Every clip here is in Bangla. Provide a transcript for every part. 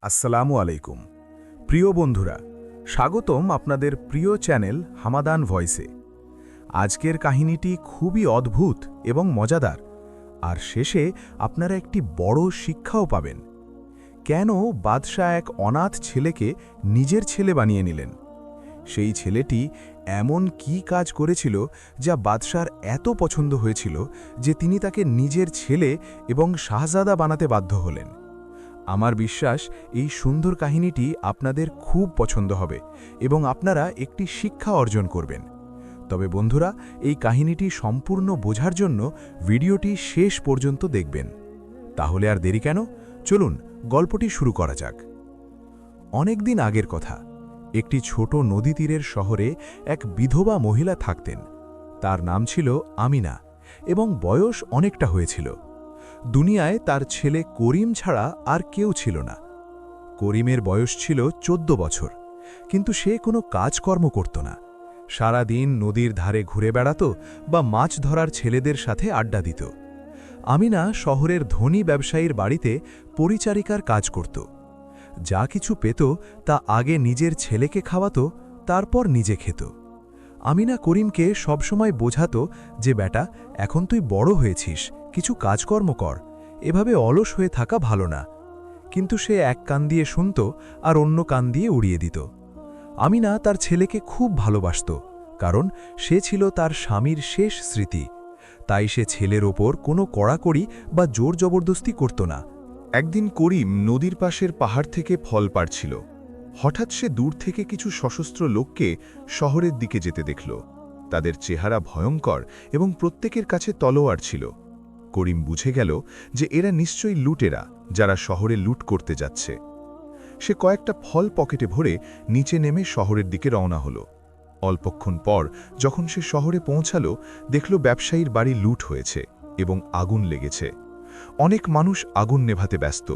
আসসালামু আলাইকুম প্রিয় বন্ধুরা, স্বাগতম আপনাদের প্রিয় চ্যানেল হামাদান ভয়েসে। আজকের কাহিনীটি খুবই অদ্ভুত এবং মজাদার, আর শেষে আপনারা একটি বড় শিক্ষাও পাবেন। কেন বাদশাহ এক অনাথ ছেলেকে নিজের ছেলে বানিয়ে নিলেন? সেই ছেলেটি এমন কি কাজ করেছিল যা বাদশার এত পছন্দ হয়েছিল যে তিনি তাকে নিজের ছেলে এবং শাহজাদা বানাতে বাধ্য হলেন? আমার বিশ্বাস এই সুন্দর কাহিনীটি আপনাদের খুব পছন্দ হবে এবং আপনারা একটি শিক্ষা অর্জন করবেন। তবে বন্ধুরা, এই কাহিনীটি সম্পূর্ণ বোঝার জন্য ভিডিওটি শেষ পর্যন্ত দেখবেন। তাহলে আর দেরি কেন, চলুন গল্পটি শুরু করা যাক। অনেক দিন আগের কথা, একটি ছোট নদী তীরের শহরে এক বিধবা মহিলা থাকতেন। তার নাম ছিল আমিনা এবং বয়স অনেকটা হয়েছিল। দুনিয়ায় তার ছেলে করিম ছাড়া আর কেউ ছিল না। করিমের বয়স ছিল 14 বছর, কিন্তু সে কোনো কাজকর্ম করত না। সারা দিন নদীর ধারে ঘুরে বেড়াত বা মাছ ধরার ছেলেদের সাথে আড্ডা দিত। আমিনা শহরের ধনী ব্যবসায়ীর বাড়িতে পরিচারিকার কাজ করত। যা কিছু পেত তা আগে নিজের ছেলেকে খাওয়াত, তারপর নিজে খেত। আমিনা করিমকে সবসময় বোঝাত যে, বেটা, এখন তুই বড় হয়েছিস, কিছু কাজকর্ম কর, এভাবে অলস হয়ে থাকা ভালো না। কিন্তু সে এক কান দিয়ে শুনত আর অন্য কান দিয়ে উড়িয়ে দিত। আমিনা তার ছেলেকে খুব ভালোবাসত, কারণ সে ছিল তার স্বামীর শেষ স্মৃতি। তাই সে ছেলের ওপর কোনো কড়াকড়ি বা জোর জবরদস্তি করত না। একদিন করিম নদীর পাশের পাহাড় থেকে ফল পাড়ছিল। হঠাৎ সে দূর থেকে কিছু সশস্ত্র লোককে শহরের দিকে যেতে দেখল। তাদের চেহারা ভয়ঙ্কর এবং প্রত্যেকের কাছে তলোয়ার ছিল। করিম বুঝে গেল যে এরা নিশ্চয়ই লুটেরা, যারা শহরে লুট করতে যাচ্ছে। সে কয়েকটা ফল পকেটে ভরে নিচে নেমে শহরের দিকে রওনা হল। অল্পক্ষণ পর যখন সে শহরে পৌঁছাল, দেখল ব্যবসায়ীর বাড়ি লুট হয়েছে এবং আগুন লেগেছে। অনেক মানুষ আগুন নেভাতে ব্যস্ত।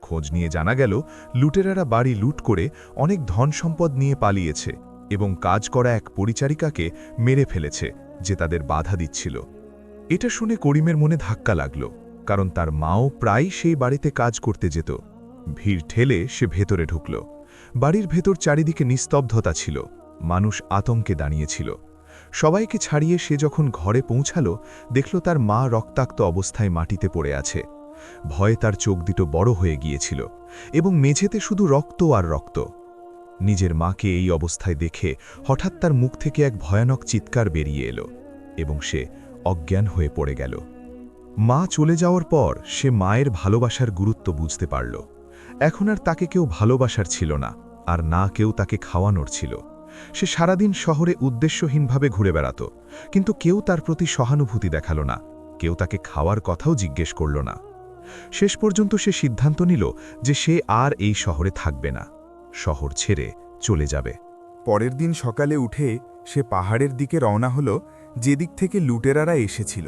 খোঁজ নিয়ে জানা গেল লুটেরারা বাড়ি লুট করে অনেক ধন সম্পদ নিয়ে পালিয়েছে এবং কাজ করা এক পরিচারিকাকে মেরে ফেলেছে, যে তাদের বাধা দিচ্ছিল। এটা শুনে করিমের মনে ধাক্কা লাগল, কারণ তার মাও প্রায় সেই বাড়িতে কাজ করতে যেত। ভিড় ঠেলে সে ভেতরে ঢুকল। বাড়ির ভেতর চারিদিকে নিস্তব্ধতা ছিল, মানুষ আতঙ্কে দাঁড়িয়েছিল। সবাইকে ছাড়িয়ে সে যখন ঘরে পৌঁছাল, দেখল তার মা রক্তাক্ত অবস্থায় মাটিতে পড়ে আছে। ভয়ে তার চোখ দুটো বড় হয়ে গিয়েছিল এবং মেঝেতে শুধু রক্ত আর রক্ত। নিজের মাকে এই অবস্থায় দেখে হঠাৎ তার মুখ থেকে এক ভয়ানক চিৎকার বেরিয়ে এলো এবং সে অজ্ঞান হয়ে পড়ে গেল। মা চলে যাওয়ার পর সে মায়ের ভালোবাসার গুরুত্ব বুঝতে পারল। এখন আর তাকে কেউ ভালোবাসার ছিল না, আর না কেউ তাকে খাওয়ানোর ছিল। সে সারাদিন শহরে উদ্দেশ্যহীনভাবে ঘুরে বেড়াত, কিন্তু কেউ তার প্রতি সহানুভূতি দেখাল না, কেউ তাকে খাওয়ার কথাও জিজ্ঞেস করল না। শেষ পর্যন্ত সে সিদ্ধান্ত নিল যে সে আর এই শহরে থাকবে না, শহর ছেড়ে চলে যাবে। পরের দিন সকালে উঠে সে পাহাড়ের দিকে রওনা হল, যেদিক থেকে লুটেরারা এসেছিল,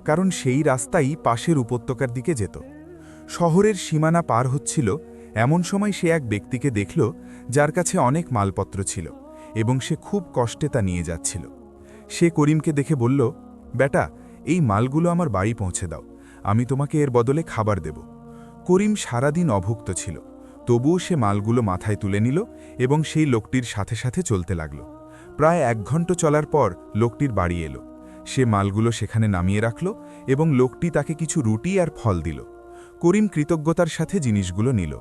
কারণ সেই রাস্তাই পাশের উপত্যকার দিকে যেত। শহরের সীমানা পার হচ্ছিল, এমন সময় সে এক ব্যক্তিকে দেখল যার কাছে অনেক মালপত্র ছিল এবং সে খুব কষ্টে তা নিয়ে যাচ্ছিল। সে করিমকে দেখে বলল, বেটা, এই মালগুলো আমার বাড়ি পৌঁছে দাও, আমি তোমাকে এর বদলে খাবার দেব। করিম সারাদিন অভুক্ত ছিল, তবুও সে মালগুলো মাথায় তুলে নিল এবং সেই লোকটির সাথে সাথে চলতে লাগল। প্রায় 1 ঘন্টা চলার পর লোকটির বাড়ি এলো। সে মালগুলো সেখানে নামিয়ে রাখল এবং লোকটি তাকে কিছু রুটি আর ফল দিল। করিম কৃতজ্ঞতার সাথে জিনিসগুলো নিল।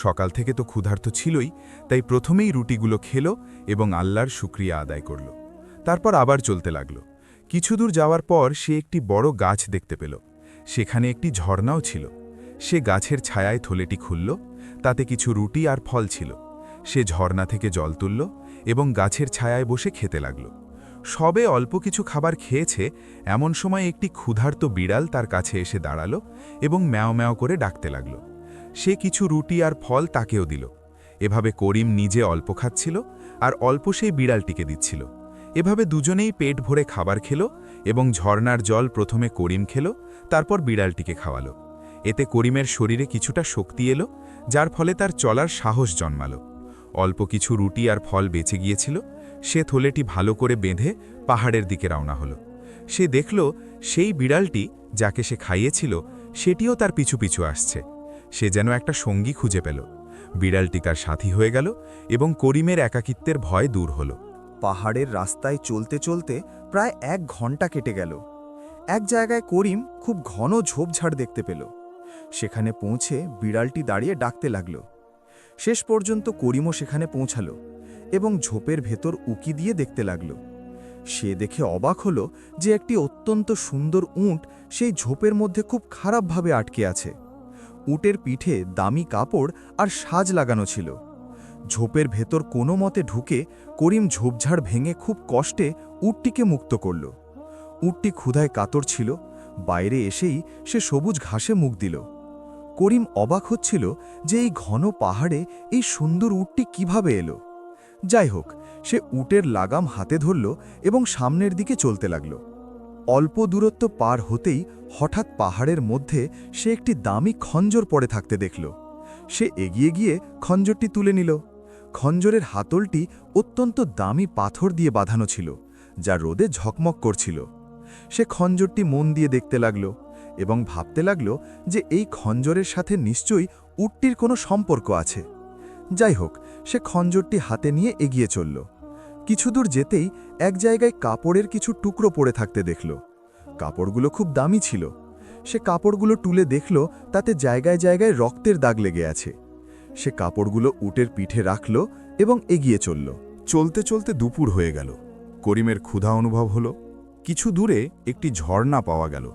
সকাল থেকে তো ক্ষুধার্ত ছিলই, তাই প্রথমেই রুটিগুলো খেল এবং আল্লাহর শুকরিয়া আদায় করল। তারপর আবার চলতে লাগল। কিছু দূর যাওয়ার পর সে একটি বড় গাছ দেখতে পেল। সেখানে একটি ঝর্ণাও ছিল। সে গাছের ছায়ায় থলেটি খুলল, তাতে কিছু রুটি আর ফল ছিল। সে ঝর্ণা থেকে জল তুলল এবং গাছের ছায়ায় বসে খেতে লাগল। সবে অল্প কিছু খাবার খেয়েছে, এমন সময় একটি ক্ষুধার্ত বিড়াল তার কাছে এসে দাঁড়ালো এবং ম্যাও ম্যাও করে ডাকতে লাগল। সে কিছু রুটি আর ফল তাকেও দিল। এভাবে করিম নিজে অল্প খাচ্ছিল আর অল্প সেই বিড়ালটিকে দিচ্ছিল। এভাবে দুজনেই পেট ভরে খাবার খেল এবং ঝর্ণার জল প্রথমে করিম খেল, তারপর বিড়ালটিকে খাওয়ালো। এতে করিমের শরীরে কিছুটা শক্তি এলো, যার ফলে তার চলার সাহস জন্মালো। অল্প কিছু রুটি আর ফল বেঁচে গিয়েছিল। সে থলেটি ভালো করে বেঁধে পাহাড়ের দিকে রওনা হলো। সে দেখল সেই বিড়ালটি যাকে সে খাইয়েছিল সেটিও তার পিছু পিছু আসছে। সে যেন একটা সঙ্গী খুঁজে পেল। বিড়ালটি তার সাথী হয়ে গেল এবং করিমের একাকিত্বের ভয় দূর হল। পাহাড়ের রাস্তায় চলতে চলতে প্রায় 1 ঘন্টা কেটে গেল। এক জায়গায় করিম খুব ঘন ঝোপঝাড় দেখতে পেল। সেখানে পৌঁছে বিড়ালটি দাঁড়িয়ে ডাকতে লাগল। শেষ পর্যন্ত করিমও সেখানে পৌঁছালো এবং ঝোপের ভেতর উকি দিয়ে দেখতে লাগল। সে দেখে অবাক হলো যে একটি অত্যন্ত সুন্দর উট সেই ঝোপের মধ্যে খুব খারাপভাবে আটকে আছে। উটের পিঠে দামি কাপড় আর সাজ লাগানো ছিল। ঝোপের ভেতর কোনো মতে ঢুকে করিম ঝোপঝাড় ভেঙে খুব কষ্টে উটটিকে মুক্ত করল। উটটি ক্ষুধায় কাতর ছিল। বাইরে এসেই সে সবুজ ঘাসে মুখ দিল। করিম অবাক হচ্ছিল যে এই ঘন পাহাড়ে এই সুন্দর উটটি কিভাবে এলো। যাই হোক, সে উটের লাগাম হাতে ধরল এবং সামনের দিকে চলতে লাগল। অল্প দূরত্ব পার হতেই হঠাৎ পাহাড়ের মধ্যে সে একটি দামি খঞ্জর পড়ে থাকতে দেখল। সে এগিয়ে গিয়ে খঞ্জরটি তুলে নিল। খঞ্জরের হাতলটি অত্যন্ত দামি পাথর দিয়ে বাঁধানো ছিল, যা রোদে ঝকমক করছিল। সে খঞ্জরটি মন দিয়ে দেখতে লাগল এবং ভাবতে লাগল যে এই খঞ্জরের সাথে নিশ্চয়ই উটটির কোনো সম্পর্ক আছে। যাই হোক, সে খঞ্জরটি হাতে নিয়ে এগিয়ে চলল। কিছু দূর যেতেই এক জায়গায় কাপড়ের কিছু টুকরো পড়ে থাকতে দেখল। কাপড়গুলো খুব দামি ছিল। সে কাপড়গুলো তুলে দেখল তাতে জায়গায় জায়গায় রক্তের দাগ লেগে আছে। সে কাপড়গুলো উটের পিঠে রাখল এবং এগিয়ে চলল। চলতে চলতে দুপুর হয়ে গেল। করিমের ক্ষুধা অনুভব হল। কিছু দূরে একটি ঝর্ণা পাওয়া গেল।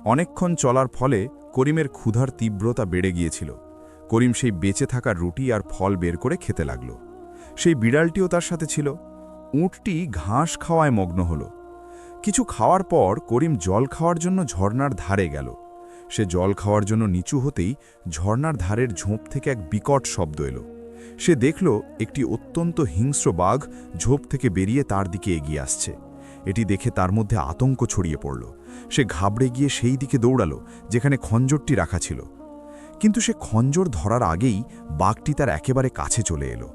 অনেকক্ষণ চলার ফলে করিমের ক্ষুধার তীব্রতা বেড়ে গিয়েছিল। করিম সেই বেঁচে থাকা রুটি আর ফল বের করে খেতে লাগল। সেই বিড়ালটিও তার সাথে ছিল। উটটি ঘাস খাওয়ায় মগ্ন হল। কিছু খাওয়ার পর করিম জল খাওয়ার জন্য ঝর্ণার ধারে গেল। সে জল খাওয়ার জন্য নিচু হতেই ঝর্ণার ধারের ঝোপ থেকে এক বিকট শব্দ এলো। সে দেখল একটি অত্যন্ত হিংস্র বাঘ ঝোপ থেকে বেরিয়ে তার দিকে এগিয়ে আসছে। এটি দেখে তার মধ্যে আতঙ্ক ছড়িয়ে পড়ল। সে ঘাবড়ে গিয়ে সেই দিকে দৌড়াল যেখানে খঞ্জরটি রাখা ছিল। কিন্তু সে খঞ্জর ধরার আগেই বাঘটি তার একেবারে কাছে চলে এলো।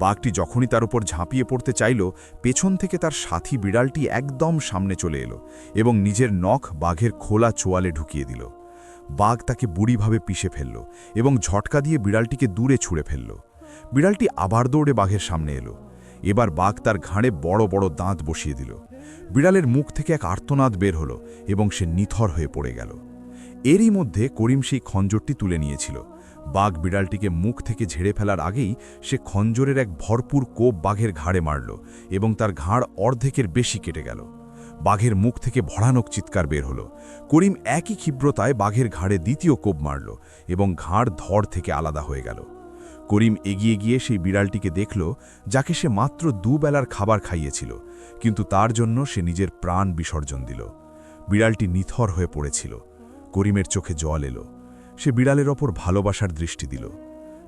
বাঘটি যখনই তার উপর ঝাঁপিয়ে পড়তে চাইল, পেছন থেকে তার সাথী বিড়ালটি একদম সামনে চলে এলো এবং নিজের নখ বাঘের খোলা চোয়ালে ঢুকিয়ে দিল। বাঘ তাকে বুড়িভাবে পিষে ফেলল এবং ঝটকা দিয়ে বিড়ালটিকে দূরে ছুঁড়ে ফেলল। বিড়ালটি আবার দৌড়ে বাঘের সামনে এলো। এবার বাঘ তার ঘাড়ে বড় বড় দাঁত বসিয়ে দিল। বিড়ালের মুখ থেকে এক আর্তনাদ বের হলো এবং সে নিথর হয়ে পড়ে গেল। এরই মধ্যে করিম সেই খঞ্জরটি তুলে নিয়েছিল। বাঘ বিড়ালটিকে মুখ থেকে ঝেড়ে ফেলার আগেই সে খঞ্জরের এক ভরপুর কোপ বাঘের ঘাড়ে মারল এবং তার ঘাড় অর্ধেকের বেশি কেটে গেল। বাঘের মুখ থেকে ভয়ানক চিৎকার বের হলো। করিম একই ক্ষিপ্রতায় বাঘের ঘাড়ে দ্বিতীয় কোপ মারল এবং ঘাড় ধড় থেকে আলাদা হয়ে গেল। করিম এগিয়ে গিয়ে সেই বিড়ালটিকে দেখল, যাকে সে মাত্র দুবেলার খাবার খাইয়েছিল, কিন্তু তার জন্য সে নিজের প্রাণ বিসর্জন দিল। বিড়ালটি নিথর হয়ে পড়েছিল। করিমের চোখে জল এলো। সে বিড়ালের ওপর ভালোবাসার দৃষ্টি দিল।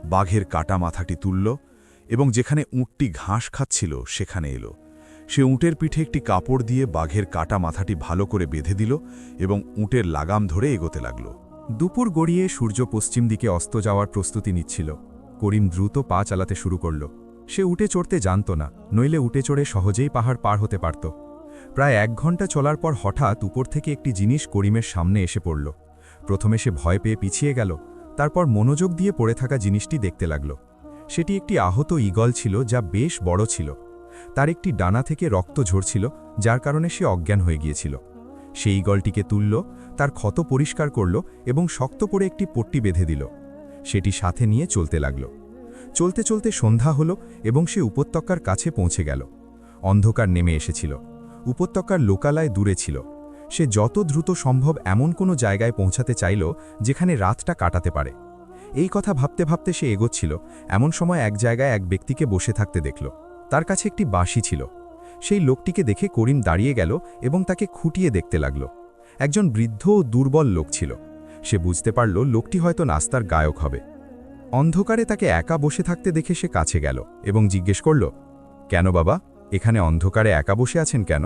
বাঘের কাটা মাথাটি তুলল এবং যেখানে উটটি ঘাস খাচ্ছিল সেখানে এলো। সে উটের পিঠে একটি কাপড় দিয়ে বাঘের কাটা মাথাটি ভালো করে বেঁধে দিল এবং উটের লাগাম ধরে এগোতে লাগল। দুপুর গড়িয়ে সূর্য পশ্চিম দিকে অস্ত যাওয়ার প্রস্তুতি নিচ্ছিল। করিম দ্রুত পা চালাতে শুরু করল। সে উটে চড়তে জানত না, নইলে উটে চড়ে সহজেই পাহাড় পার হতে পারত। প্রায় 1 ঘন্টা চলার পর হঠাৎ উপর থেকে একটি জিনিস করিমের সামনে এসে পড়ল। প্রথমে সে ভয় পেয়ে পিছিয়ে গেল, তারপর মনোযোগ দিয়ে পড়ে থাকা জিনিসটি দেখতে লাগল। সেটি একটি আহত ঈগল ছিল, যা বেশ বড় ছিল। তার একটি ডানা থেকে রক্ত ঝরছিল, যার কারণে সে অজ্ঞান হয়ে গিয়েছিল। সেই ঈগলটিকে তুলল, তার ক্ষত পরিষ্কার করল এবং শক্ত করে একটি পট্টি বেঁধে দিল। সেটি সাথে নিয়ে চলতে লাগল। চলতে চলতে সন্ধ্যা হল এবং সে উপত্যকার কাছে পৌঁছে গেল। অন্ধকার নেমে এসেছিল। উপত্যকার লোকালয় দূরে ছিল। সে যত দ্রুত সম্ভব এমন কোনো জায়গায় পৌঁছাতে চাইল যেখানে রাতটা কাটাতে পারে। এই কথা ভাবতে ভাবতে সে এগোচ্ছিল। এমন সময় এক জায়গায় এক ব্যক্তিকে বসে থাকতে দেখল। তার কাছে একটি বাঁশি ছিল। সেই লোকটিকে দেখে করিম দাঁড়িয়ে গেল এবং তাকে খুঁটিয়ে দেখতে লাগল। একজন বৃদ্ধ ও দুর্বল লোক ছিল। সে বুঝতে পারল লোকটি হয়তো নাস্তার গায়ক হবে। অন্ধকারে তাকে একা বসে থাকতে দেখে সে কাছে গেল এবং জিজ্ঞেস করল, কেন বাবা, এখানে অন্ধকারে একা বসে আছেন কেন?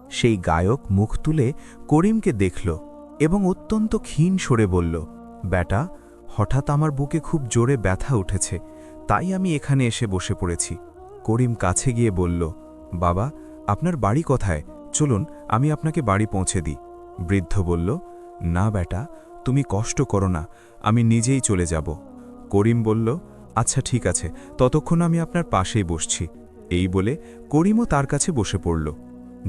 সেই গায়ক মুখ তুলে করিমকে দেখল এবং অত্যন্ত ক্ষীণ স্বরে বলল, বেটা, হঠাৎ আমার বুকে খুব জোরে ব্যথা উঠেছে, তাই আমি এখানে এসে বসে পড়েছি। করিম কাছে গিয়ে বলল, বাবা, আপনার বাড়ি কোথায়? চলুন আমি আপনাকে বাড়ি পৌঁছে দিই। বৃদ্ধ বলল, না বেটা, তুমি কষ্ট করো না, আমি নিজেই চলে যাব। করিম বলল, আচ্ছা ঠিক আছে, ততক্ষণ আমি আপনার পাশেই বসছি। এই বলে করিমও তার কাছে বসে পড়ল।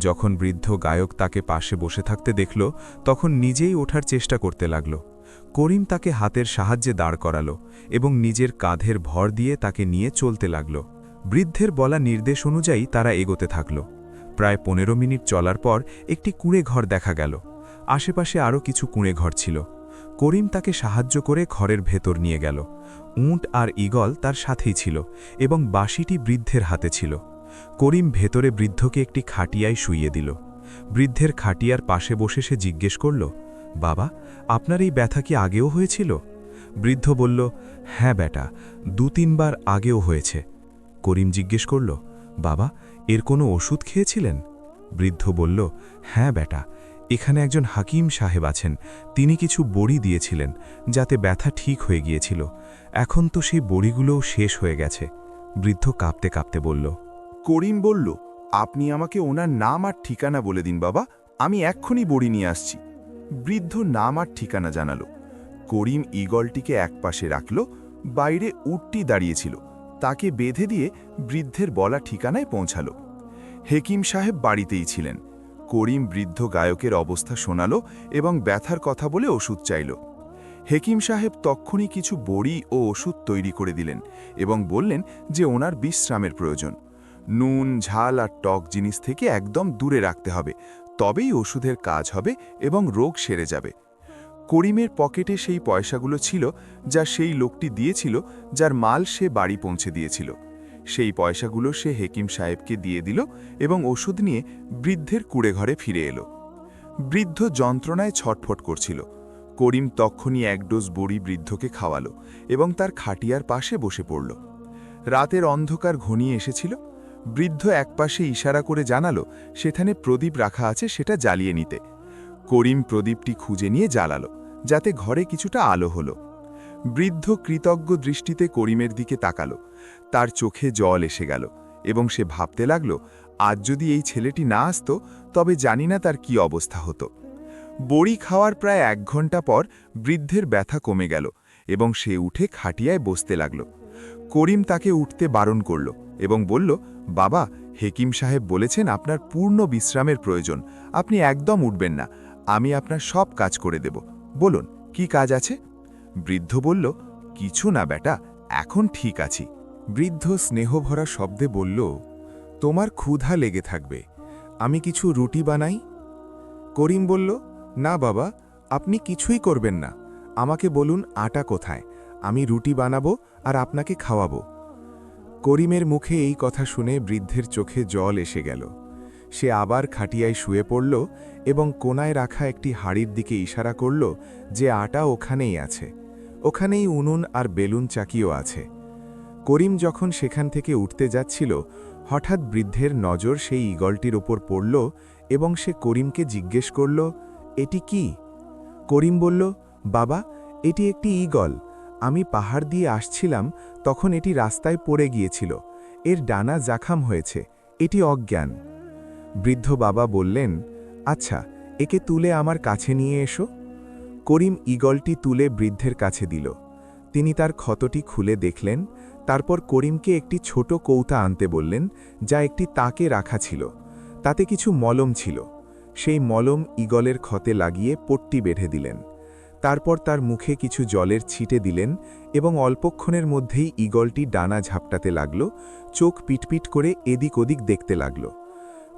যখন বৃদ্ধ গায়ক তাকে পাশে বসে থাকতে দেখল, তখন নিজেই ওঠার চেষ্টা করতে লাগল। করিম তাকে হাতের সাহায্যে দাঁড় করালো এবং নিজের কাঁধের ভর দিয়ে তাকে নিয়ে চলতে লাগল। বৃদ্ধের বলা নির্দেশ অনুযায়ী তারা এগোতে থাকল। প্রায় 15 মিনিট চলার পর একটি কুঁড়ে ঘর দেখা গেল। আশেপাশে আরও কিছু কুঁড়ে ঘর ছিল। করিম তাকে সাহায্য করে ঘরের ভেতর নিয়ে গেল। উঁট আর ঈগল তার সাথেই ছিল এবং বাঁশিটি বৃদ্ধের হাতে ছিল। করিম ভেতরে বৃদ্ধকে একটি খাটিয়ায় শুইয়ে দিল। বৃদ্ধের খাটিয়ার পাশে বসে সে জিজ্ঞেস করল, বাবা, আপনার এই ব্যথা কি আগেও হয়েছিল? বৃদ্ধ বলল, হ্যাঁ বেটা, 2-3 বার আগেও হয়েছে। করিম জিজ্ঞেস করল, বাবা, এর কোনো ওষুধ খেয়েছিলেন? বৃদ্ধ বলল, হ্যাঁ বেটা, এখানে একজন হাকিম সাহেব আছেন, তিনি কিছু বড়ি দিয়েছিলেন যাতে ব্যথা ঠিক হয়ে গিয়েছিল। এখন তো সেই বড়িগুলোও শেষ হয়ে গেছে। বৃদ্ধ কাঁপতে কাঁপতে বলল। করিম বলল, আপনি আমাকে ওনার নাম আর ঠিকানা বলে দিন বাবা, আমি এক্ষুনি বড়ি নিয়ে আসছি। বৃদ্ধ নাম আর ঠিকানা জানালো। করিম ঈগলটিকে একপাশে রাখল। বাইরে উটটি দাঁড়িয়েছিল, তাকে বেঁধে দিয়ে বৃদ্ধের বলা ঠিকানায় পৌঁছালো। হেকিম সাহেব বাড়িতেই ছিলেন। করিম বৃদ্ধ গায়কের অবস্থা শোনালো এবং ব্যথার কথা বলে ওষুধ চাইল। হেকিম সাহেব তক্ষুনি কিছু বড়ি ও ওষুধ তৈরি করে দিলেন এবং বললেন যে ওনার বিশ্রামের প্রয়োজন। নুন, ঝাল আর টক জিনিস থেকে একদম দূরে রাখতে হবে, তবেই ওষুধের কাজ হবে এবং রোগ সেরে যাবে। করিমের পকেটে সেই পয়সাগুলো ছিল যা সেই লোকটি দিয়েছিল, যার মাল সে বাড়ি পৌঁছে দিয়েছিল। সেই পয়সাগুলো সে হেকিম সাহেবকে দিয়ে দিল এবং ওষুধ নিয়ে বৃদ্ধের কুঁড়েঘরে ফিরে এলো। বৃদ্ধ যন্ত্রণায় ছটফট করছিল। করিম তক্ষুনি 1 ডোজ বড়ি বৃদ্ধকে খাওয়ালো এবং তার খাটিয়ার পাশে বসে পড়ল। রাতের অন্ধকার ঘনিয়ে এসেছিল। বৃদ্ধ একপাশে ইশারা করে জানালো সেখানে প্রদীপ রাখা আছে, সেটা জ্বালিয়ে নিতে। করিম প্রদীপটি খুঁজে নিয়ে জ্বালালো, যাতে ঘরে কিছুটা আলো হলো। বৃদ্ধ কৃতজ্ঞ দৃষ্টিতে করিমের দিকে তাকালো। তার চোখে জল এসে গেল এবং সে ভাবতে লাগল, আজ যদি এই ছেলেটি না আসতো তবে জানি না তার কি অবস্থা হতো। বড়ি খাওয়ার প্রায় 1 ঘন্টা পর বৃদ্ধের ব্যথা কমে গেল এবং সে উঠে খাটিয়ায় বসতে লাগল। করিম তাকে উঠতে বারণ করল এবং বলল, বাবা, হেকিম সাহেব বলেছেন আপনার পূর্ণ বিশ্রামের প্রয়োজন, আপনি একদম উঠবেন না, আমি আপনার সব কাজ করে দেব। বলুন, কি কাজ আছে? বৃদ্ধ বলল, কিছু না বেটা, এখন ঠিক আছি। বৃদ্ধ স্নেহভরা শব্দে বলল, তোমার ক্ষুধা লেগে থাকবে, আমি কিছু রুটি বানাই? করিম বলল, না বাবা, আপনি কিছুই করবেন না, আমাকে বলুন আটা কোথায়, আমি রুটি বানাবো আর আপনাকে খাওয়াবো। করিমের মুখে এই কথা শুনে বৃদ্ধের চোখে জল এসে গেল। সে আবার খাটিয়ায় শুয়ে পড়ল এবং কোনায় রাখা একটি হাড়ির দিকে ইশারা করল যে আটা ওখানেই আছে, ওখানেই উনুন আর বেলুন চাকিও আছে। করিম যখন সেখান থেকে উঠতে যাচ্ছিল, হঠাৎ বৃদ্ধের নজর সেই ঈগলটির ওপর পড়ল এবং সে করিমকে জিজ্ঞেস করল, এটি কি? করিম বলল, বাবা, এটি একটি ঈগল, আমি পাহাড় দিয়ে আসছিলাম তখন এটি রাস্তায় পড়ে গিয়েছিল, এর ডানা জাখাম হয়েছে, এটি অজ্ঞান। বৃদ্ধ বাবা বললেন, আচ্ছা, একে তুলে আমার কাছে নিয়ে এসো। করিম ঈগলটি তুলে বৃদ্ধের কাছে দিল। তিনি তার ক্ষতটি খুলে দেখলেন, তারপর করিমকে একটি ছোট কৌটা আনতে বললেন, যা একটি তাকে রাখা ছিল। তাতে কিছু মলম ছিল। সেই মলম ঈগলের ক্ষতে লাগিয়ে পট্টি বেঁধে দিলেন। তারপর তার মুখে কিছু জলের ছিটে দিলেন এবং অল্পক্ষণের মধ্যেই ঈগলটি ডানা ঝাপটাতে লাগল, চোখ পিটপিট করে এদিক ওদিক দেখতে লাগল।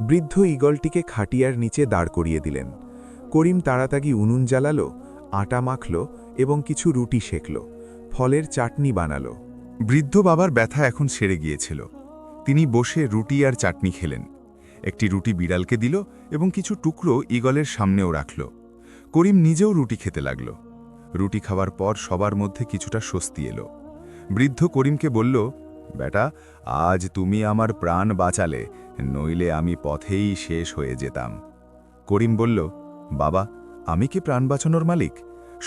বৃদ্ধ ঈগলটিকে খাটিয়ার নিচে দাঁড় করিয়ে দিলেন। করিম তাড়াতাড়ি উনুন জ্বালালো, আটা মাখল এবং কিছু রুটি সেঁকল, ফলের চাটনি বানালো। বৃদ্ধ বাবার ব্যথা এখন সেরে গিয়েছিল। তিনি বসে রুটি আর চাটনি খেলেন। একটি রুটি বিড়ালকে দিল এবং কিছু টুকরো ঈগলের সামনেও রাখল। করিম নিজেও রুটি খেতে লাগল। রুটি খাওয়ার পর সবার মধ্যে কিছুটা স্বস্তি এলো। বৃদ্ধ করিমকে বলল, বেটা, আজ তুমি আমার প্রাণ বাঁচালে, নইলে আমি পথেই শেষ হয়ে যেতাম। করিম বলল, বাবা, আমি কি প্রাণ বাঁচানোর মালিক?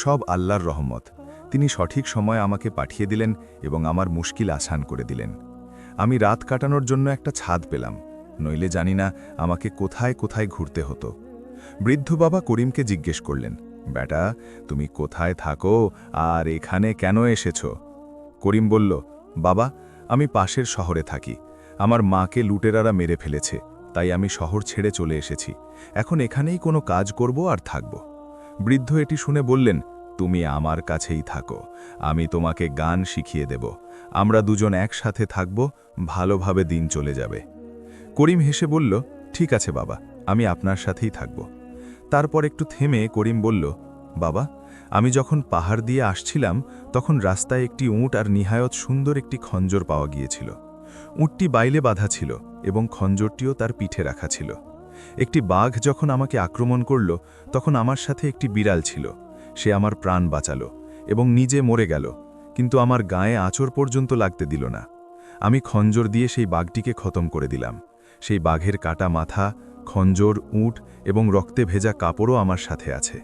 সব আল্লাহর রহমত। তিনি সঠিক সময় আমাকে পাঠিয়ে দিলেন এবং আমার মুশকিল আসান করে দিলেন। আমি রাত কাটানোর জন্য একটা ছাদ পেলাম, নইলে জানি না আমাকে কোথায় কোথায় ঘুরতে হতো। বৃদ্ধ বাবা করিমকে জিজ্ঞেস করলেন, বেটা, তুমি কোথায় থাকো আর এখানে কেন এসেছ? করিম বলল, বাবা, আমি পাশের শহরে থাকি। আমার মাকে লুটেরারা মেরে ফেলেছে, তাই আমি শহর ছেড়ে চলে এসেছি। এখন এখানেই কোনো কাজ করব আর থাকব। বৃদ্ধ এটি শুনে বললেন, তুমি আমার কাছেই থাকো, আমি তোমাকে গান শিখিয়ে দেব। আমরা দুজন একসাথে থাকব, ভালোভাবে দিন চলে যাবে। করিম হেসে বলল, ঠিক আছে বাবা, আমি আপনার সাথেই থাকব। তারপর একটু থেমে করিম বলল, বাবা, আমি যখন পাহাড় দিয়ে আসছিলাম তখন রাস্তায় একটি উট আর নিহায়ত সুন্দর একটি খঞ্জর পাওয়া গিয়েছিল। উটটি বাইলে বাঁধা ছিল এবং খঞ্জরটিও তার পিঠে রাখা ছিল। একটি বাঘ যখন আমাকে আক্রমণ করল তখন আমার সাথে একটি বিড়াল ছিল। সে আমার প্রাণ বাঁচালো এবং নিজে মরে গেল, কিন্তু আমার গায়ে আঁচড় পর্যন্ত লাগতে দিল না। আমি খঞ্জর দিয়ে সেই বাঘটিকে খতম করে দিলাম। সেই বাঘের কাটা মাথা, খঞ্জর, উট এবং রক্তে ভেজা কাপড়ও আমার সাথে আছে।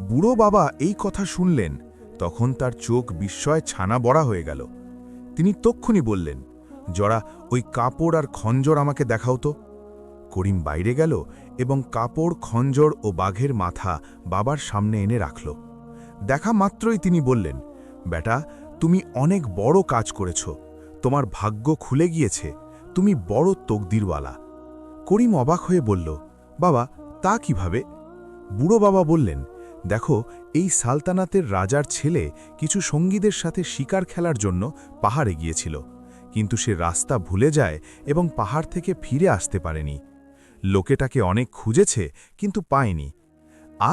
বুড়ো বাবা এই কথা শুনলেন, তখন তার চোখ বিস্ময়ে ছানা বড়া হয়ে গেল। তিনি তক্ষুনি বললেন, জরা, ওই কাপড় আর খঞ্জর আমাকে দেখাও তো। করিম বাইরে গেল এবং কাপড়, খঞ্জর ও বাঘের মাথা বাবার সামনে এনে রাখল। দেখা মাত্রই তিনি বললেন, বেটা, তুমি অনেক বড় কাজ করেছ, তোমার ভাগ্য খুলে গিয়েছে, তুমি বড় তকদিরওয়ালা। করিম অবাক হয়ে বলল, বাবা, তা কিভাবে? বুড়ো বাবা বললেন, দেখো, এই সালতানাতের রাজার ছেলে কিছু সঙ্গীদের সাথে শিকার খেলার জন্য পাহাড়ে গিয়েছিল, কিন্তু সে রাস্তা ভুলে যায় এবং পাহাড় থেকে ফিরে আসতে পারেনি। লোকেটাকে অনেক খুঁজেছে কিন্তু পায়নি।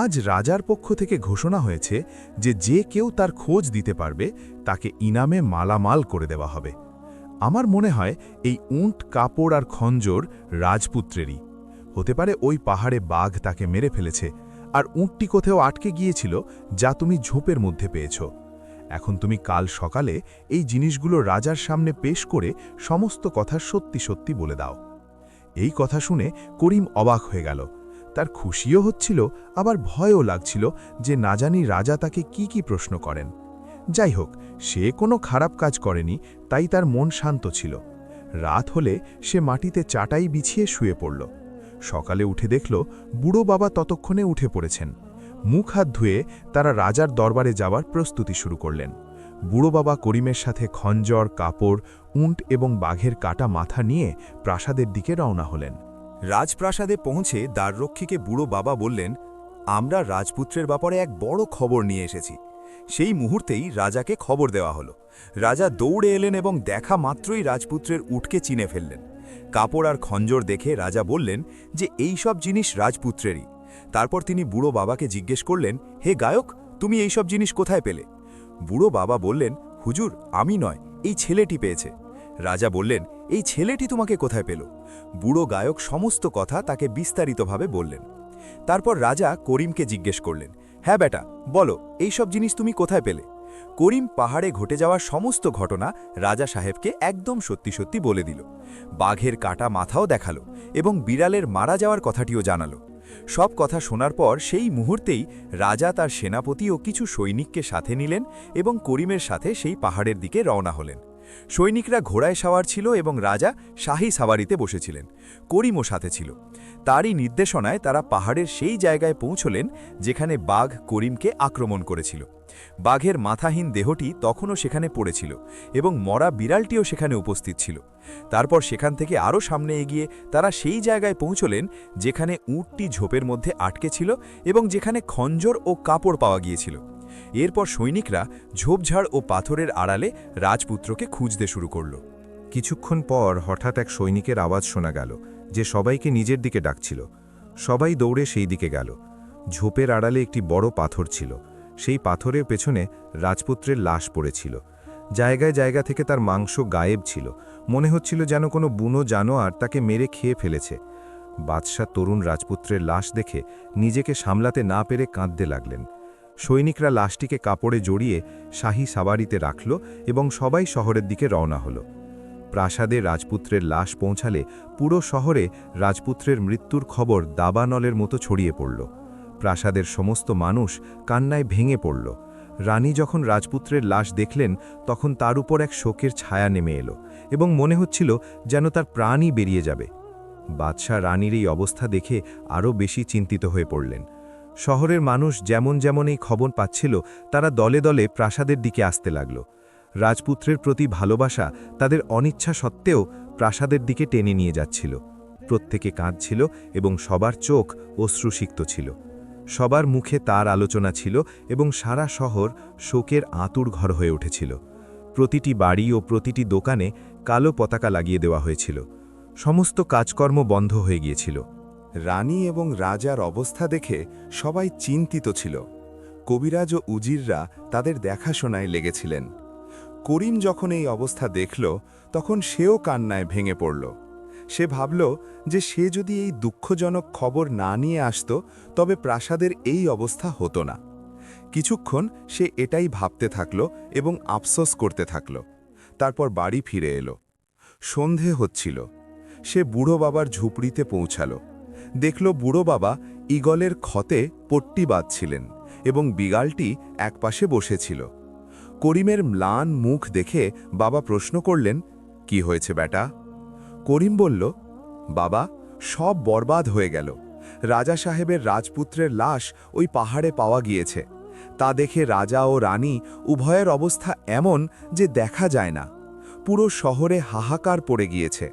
আজ রাজার পক্ষ থেকে ঘোষণা হয়েছে যে যে কেউ তার খোঁজ দিতে পারবে তাকে ইনামে মালামাল করে দেওয়া হবে। আমার মনে হয় এই উট, কাপড় আর খঞ্জর রাজপুত্রেরই হতে পারে। ওই পাহাড়ে বাঘ তাকে মেরে ফেলেছে, আর উটটি কোথাও আটকে গিয়েছিল যা তুমি ঝোপের মধ্যে পেয়েছ। এখন তুমি কাল সকালে এই জিনিসগুলো রাজার সামনে পেশ করে সমস্ত কথা সত্যি সত্যি বলে দাও। এই কথা শুনে করিম অবাক হয়ে গেল। তার খুশিও হচ্ছিল, আবার ভয়ও লাগছিল যে না জানি রাজা তাকে কি কি প্রশ্ন করেন। যাই হোক, সে কোনো খারাপ কাজ করেনি, তাই তার মন শান্ত ছিল। রাত হলে সে মাটিতে চাটাই বিছিয়ে শুয়ে পড়ল। সকালে উঠে দেখল বুড়ো বাবা ততক্ষণে উঠে পড়েছেন। মুখ হাত ধুয়ে তারা রাজার দরবারে যাওয়ার প্রস্তুতি শুরু করলেন। বুড়ো বাবা করিমের সাথে খঞ্জর, কাপড়, উট এবং বাঘের কাটা মাথা নিয়ে প্রাসাদের দিকে রওনা হলেন। রাজপ্রাসাদে পৌঁছে দ্বাররক্ষীকে বুড়ো বাবা বললেন, আমরা রাজপুত্রের ব্যাপারে এক বড় খবর নিয়ে এসেছি। সেই মুহূর্তেই রাজাকে খবর দেওয়া হলো। রাজা দৌড়ে এলেন এবং দেখা মাত্রই রাজপুত্রের উটকে চিনে ফেললেন। কাপড় আর খঞ্জর দেখে রাজা বললেন যে এই সব জিনিস রাজপুত্রেরই। তারপর তিনি বুড়ো বাবাকে জিজ্ঞেস করলেন, হে গায়ক, তুমি এই সব জিনিস কোথায় পেলে? বুড়ো বাবা বললেন, হুজুর, আমি নয়, এই ছেলেটি পেয়েছে। রাজা বললেন, এই ছেলেটি তোমাকে কোথায় পেল? বুড়ো গায়ক সমস্ত কথা তাকে বিস্তারিতভাবে বললেন। তারপর রাজা করিমকে জিজ্ঞেস করলেন, হ্যাঁ বেটা, বলো, এই সব জিনিস তুমি কোথায় পেলে? করিম পাহাড়ে ঘটে যাওয়া সমস্ত ঘটনা রাজা সাহেবকে একদম সত্যি সত্যি বলে দিল। বাঘের কাটা মাথাও দেখালো এবং বিড়ালের মারা যাওয়ার কথাটিও জানালো। সব কথা শোনার পর সেই মুহূর্তেই রাজা তার সেনাপতি ও কিছু সৈনিককে সাথে নিলেন এবং করিমের সাথে সেই পাহাড়ের দিকে রওনা হলেন। সৈনিকরা ঘোড়ায় সাওয়ার ছিল এবং রাজা শাহী সাওয়ারিতে বসেছিলেন। করিমও সাথে ছিল। তারই নির্দেশনায় তারা পাহাড়ের সেই জায়গায় পৌঁছলেন যেখানে বাঘ করিমকে আক্রমণ করেছিল। বাঘের মাথাহীন দেহটি তখনও সেখানে পড়েছিল এবং মরা বিড়ালটিও সেখানে উপস্থিত ছিল। তারপর সেখান থেকে আরও সামনে এগিয়ে তারা সেই জায়গায় পৌঁছলেন যেখানে উটটি ঝোপের মধ্যে আটকে ছিল এবং যেখানে খঞ্জর ও কাপড় পাওয়া গিয়েছিল। এরপর সৈনিকরা ঝোপঝাড় ও পাথরের আড়ালে রাজপুত্রকে খুঁজতে শুরু করল। কিছুক্ষণ পর হঠাৎ এক সৈনিকের আওয়াজ শোনা গেল যে সবাইকে নিজের দিকে ডাকছিল। সবাই দৌড়ে সেই দিকে গেল। ঝোপের আড়ালে একটি বড় পাথর ছিল। সেই পাথরের পেছনে রাজপুত্রের লাশ পড়েছিল। জায়গায় জায়গা থেকে তার মাংস গায়েব ছিল। মনে হচ্ছিল যেন কোনো বুনো জানোয়ার তাকে মেরে খেয়ে ফেলেছে। বাদশাহ তরুণ রাজপুত্রের লাশ দেখে নিজেকে সামলাতে না পেরে কাঁদতে লাগলেন। সৈনিকরা লাশটিকে কাপড়ে জড়িয়ে শাহী সাওয়ারিতে রাখল এবং সবাই শহরের দিকে রওনা হল। প্রাসাদে রাজপুত্রের লাশ পৌঁছালে পুরো শহরে রাজপুত্রের মৃত্যুর খবর দাবানলের মতো ছড়িয়ে পড়ল। প্রাসাদের সমস্ত মানুষ কান্নায় ভেঙে পড়ল। রানী যখন রাজপুত্রের লাশ দেখলেন তখন তার উপর এক শোকের ছায়া নেমে এলো এবং মনে হচ্ছিল যেন তার প্রাণই বেরিয়ে যাবে। বাদশাহ রানীর এই অবস্থা দেখে আরও বেশি চিন্তিত হয়ে পড়লেন। শহরের মানুষ যেমন যেমন এই খবর পাচ্ছিল তারা দলে দলে প্রাসাদের দিকে আসতে লাগল। রাজপুত্রের প্রতি ভালোবাসা তাদের অনিচ্ছা সত্ত্বেও প্রাসাদের দিকে টেনে নিয়ে যাচ্ছিল। প্রত্যেকে কাঁদছিল এবং সবার চোখ অশ্রুসিক্ত ছিল। সবার মুখে তার আলোচনা ছিল এবং সারা শহর শোকের আঁতুর ঘর হয়ে উঠেছিল। প্রতিটি বাড়ি ও প্রতিটি দোকানে কালো পতাকা লাগিয়ে দেওয়া হয়েছিল। সমস্ত কাজকর্ম বন্ধ হয়ে গিয়েছিল। রানী এবং রাজার অবস্থা দেখে সবাই চিন্তিত ছিল। কবিরাজ ও উজিররা তাদের দেখাশোনায় লেগেছিলেন। করিম যখন এই অবস্থা দেখল তখন সেও কান্নায় ভেঙে পড়ল। সে ভাবল যে সে যদি এই দুঃখজনক খবর না নিয়ে আসত তবে প্রাসাদের এই অবস্থা হতো না। কিছুক্ষণ সে এটাই ভাবতে থাকল এবং আফসোস করতে থাকল। তারপর বাড়ি ফিরে এলো। সন্ধে হচ্ছিল। সে বুড়ো বাবার ঝুপড়িতে পৌঁছাল। দেখল বুড়ো বাবা ঈগলের ক্ষতে পট্টি বাঁধছিলেন এবং বিড়ালটি একপাশে বসেছিল। করিমের ম্লান মুখ দেখে বাবা প্রশ্ন করলেন, কি হয়েছে বেটা? করিম বলল, বাবা, সব বরবাদ হয়ে গেল। রাজা সাহেবের রাজপুত্রের লাশ ওই পাহাড়ে পাওয়া গিয়েছে। তা দেখে রাজা ও রানী উভয়ের অবস্থা এমন যে দেখা যায় না। পুরো শহরে হাহাকার পড়ে গিয়েছে।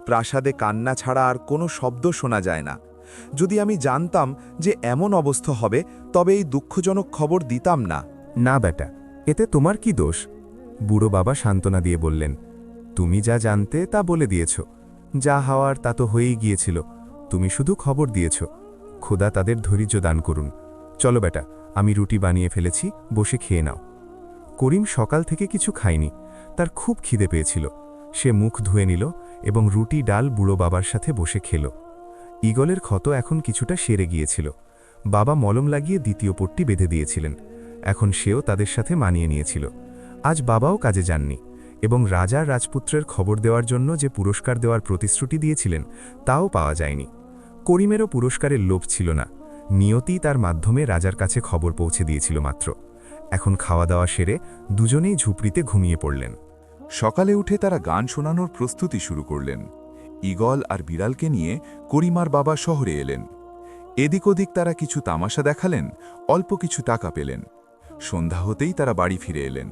প্রাসাদে কান্না ছাড়া আর কোনো শব্দ শোনা যায় না। যদি আমি জানতাম যে এমন অবস্থা হবে তবে এই দুঃখজনক খবর দিতাম না। না বেটা, এতে তোমার কি দোষ? বুড়ো বাবা সান্ত্বনা দিয়ে বললেন, তুমি যা জানতে তা বলে দিয়েছ। যা হওয়ার তা তো হয়েই গিয়েছিল। তুমি শুধু খবর দিয়েছ। খোদা তাদের ধৈর্য দান করুন। চলো বেটা, আমি রুটি বানিয়ে ফেলেছি, বসে খেয়ে নাও। করিম সকাল থেকে কিছু খায়নি। তার খুব খিদে পেয়েছিল। সে মুখ ধুয়ে নিল এবং রুটি ডাল বুড়ো বাবার সাথে বসে খেল। ঈগলের ক্ষত এখন কিছুটা সেরে গিয়েছিল। বাবা মলম লাগিয়ে দ্বিতীয় পট্টি বেঁধে দিয়েছিলেন। এখন সেও তাদের সাথে মানিয়ে নিয়েছিল। আজ বাবাও কাজে যাননি এবং রাজার রাজপুত্রের খবর দেওয়ার জন্য যে পুরস্কার দেওয়ার প্রতিশ্রুতি দিয়েছিলেন তাও পাওয়া যায়নি। করিমেরও পুরস্কারের লোভ ছিল না। নিয়তি তার মাধ্যমে রাজার কাছে খবর পৌঁছে দিয়েছিল মাত্র। এখন খাওয়া দাওয়া সেরে দুজনেই ঝুপড়িতে ঘুমিয়ে পড়লেন। সকালে উঠে তারা গান শোনানোর প্রস্তুতি শুরু করলেন। ঈগল আর বিড়ালকে নিয়ে করিমার বাবা শহরে এলেন। এদিক ওদিক তারা কিছু তামাশা দেখালেন, অল্প কিছু টাকা পেলেন। সন্ধ্যা হতেই তারা বাড়ি ফিরে এলেন।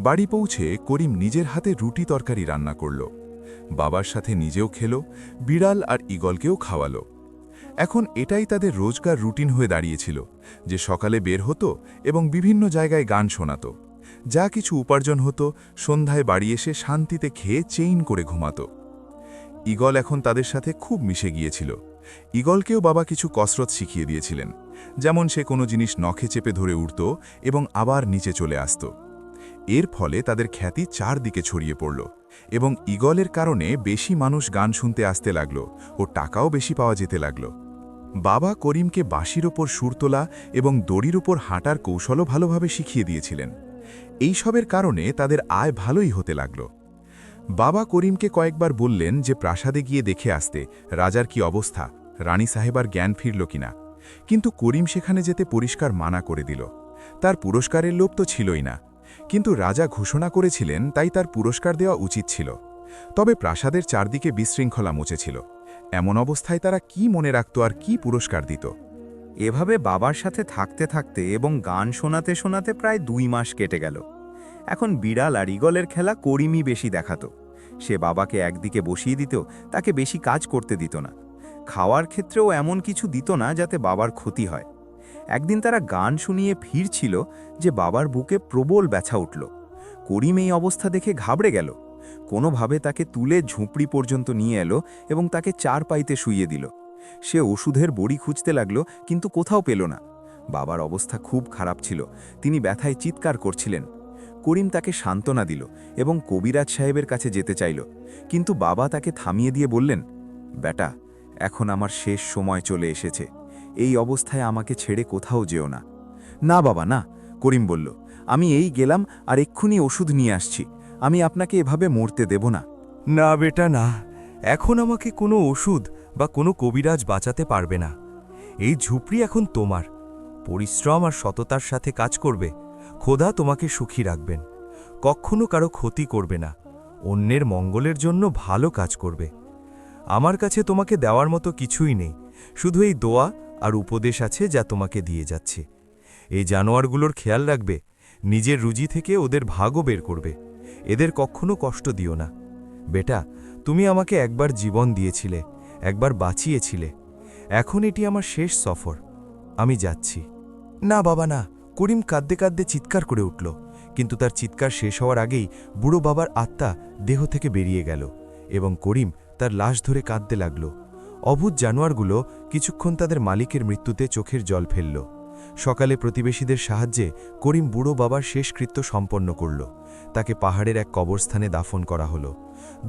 বাড়ি পৌঁছে করিম নিজের হাতে রুটি তরকারি রান্না করল। বাবার সাথে নিজেও খেল, বিড়াল আর ঈগলকেও খাওয়ালো। এখন এটাই তাদের রোজকার রুটিন হয়ে দাঁড়িয়েছিল যে সকালে বের হতো এবং বিভিন্ন জায়গায় গান শোনাত। যা কিছু উপার্জন হতো সন্ধ্যায় বাড়ি এসে শান্তিতে খেয়ে চেইন করে ঘুমাত। ঈগল এখন তাদের সাথে খুব মিশে গিয়েছিল। ঈগলকেও বাবা কিছু কসরত শিখিয়ে দিয়েছিলেন, যেমন সে কোনো জিনিস নখে চেপে ধরে উঠত এবং আবার নিচে চলে আসত। এর ফলে তাদের খ্যাতি চারদিকে ছড়িয়ে পড়ল এবং ঈগলের কারণে বেশি মানুষ গান শুনতে আসতে লাগল ও টাকাও বেশি পাওয়া যেতে লাগল। বাবা করিমকে বাঁশির ওপর সুর তোলা এবং দড়ির উপর হাঁটার কৌশলও ভালোভাবে শিখিয়ে দিয়েছিলেন। এইসবের কারণে তাদের আয় ভালোই হতে লাগল। বাবা করিমকে কয়েকবার বললেন যে প্রাসাদে গিয়ে দেখে আসতে রাজার কি অবস্থা, রানী সাহেবার জ্ঞান ফিরল কিনা। কিন্তু করিম সেখানে যেতে পরিষ্কার মানা করে দিল। তার পুরস্কারের লোভ তো ছিলই না, কিন্তু রাজা ঘোষণা করেছিলেন তাই তার পুরস্কার দেওয়া উচিত ছিল। তবে প্রাসাদের চারদিকে বিশৃঙ্খলা মচেছিল। এমন অবস্থায় তারা কি মনে রাখত আর কি পুরস্কার দিত? এভাবে বাবার সাথে থাকতে থাকতে এবং গান শোনাতে শোনাতে প্রায় 2 মাস কেটে গেল। এখন বিড়াল আর ঈগলের খেলা করিমই বেশি দেখাতো। সে বাবাকে একদিকে বসিয়ে দিত, তাকে বেশি কাজ করতে দিত না। খাওয়ার ক্ষেত্রেও এমন কিছু দিত না যাতে বাবার ক্ষতি হয়। একদিন তারা গান শুনিয়ে ফিরছিল যে বাবার বুকে প্রবল ব্যথা উঠল। করিম এই অবস্থা দেখে ঘাবড়ে গেল। কোনোভাবে তাকে তুলে ঝুপড়ি পর্যন্ত নিয়ে এলো এবং তাকে চারপাইতে শুইয়ে দিল। সে ওষুধের বড়ি খুঁজতে লাগলো, কিন্তু কোথাও পেল না। বাবার অবস্থা খুব খারাপ ছিল। তিনি ব্যথায় চিৎকার করছিলেন। করিম তাকে সান্ত্বনা দিল এবং কবিরাজ সাহেবের কাছে যেতে চাইল, কিন্তু বাবা তাকে থামিয়ে দিয়ে বললেন, বেটা, এখন আমার শেষ সময় চলে এসেছে। এই অবস্থায় আমাকে ছেড়ে কোথাও যেও না। না বাবা, না, করিম বলল, আমি এই গেলাম আর এক্ষুনি ওষুধ নিয়ে আসছি। আমি আপনাকে এভাবে মরতে দেব না। না বেটা, না, এখন আমাকে কোনো ওষুধ বা কোনো কবিরাজ বাঁচাতে পারবে না। এই ঝুপড়ি এখন তোমার। পরিশ্রম আর সততার সাথে কাজ করবে, খোদা তোমাকে সুখী রাখবেন। কখনো কারো ক্ষতি করবে না, অন্যের মঙ্গলের জন্য ভালো কাজ করবে। আমার কাছে তোমাকে দেওয়ার মতো কিছুই নেই, শুধু এই দোয়া আর উপদেশ আছে যা তোমাকে দিয়ে যাচ্ছে। এই জানোয়ারগুলোর খেয়াল রাখবে, নিজের রুজি থেকে ওদের ভাগও বের করবে। এদের কখনো কষ্ট দিও না। বেটা, তুমি আমাকে একবার জীবন দিয়েছিলে, একবার বাঁচিয়েছিলে। এখন এটি আমার শেষ সফর। আমি যাচ্ছি। না বাবা না, করিম কাঁদতে কাঁদতে চিৎকার করে উঠল, কিন্তু তার চিৎকার শেষ হওয়ার আগেই বুড়ো বাবার আত্মা দেহ থেকে বেরিয়ে গেল এবং করিম তার লাশ ধরে কাঁদতে লাগল। অভূত জানোয়ারগুলো কিছুক্ষণ তাদের মালিকের মৃত্যুতে চোখের জল ফেলল। সকালে প্রতিবেশীদের সাহায্যে করিম বুড়ো বাবার শেষকৃত্য সম্পন্ন করল। তাকে পাহাড়ের এক কবরস্থানে দাফন করা হলো।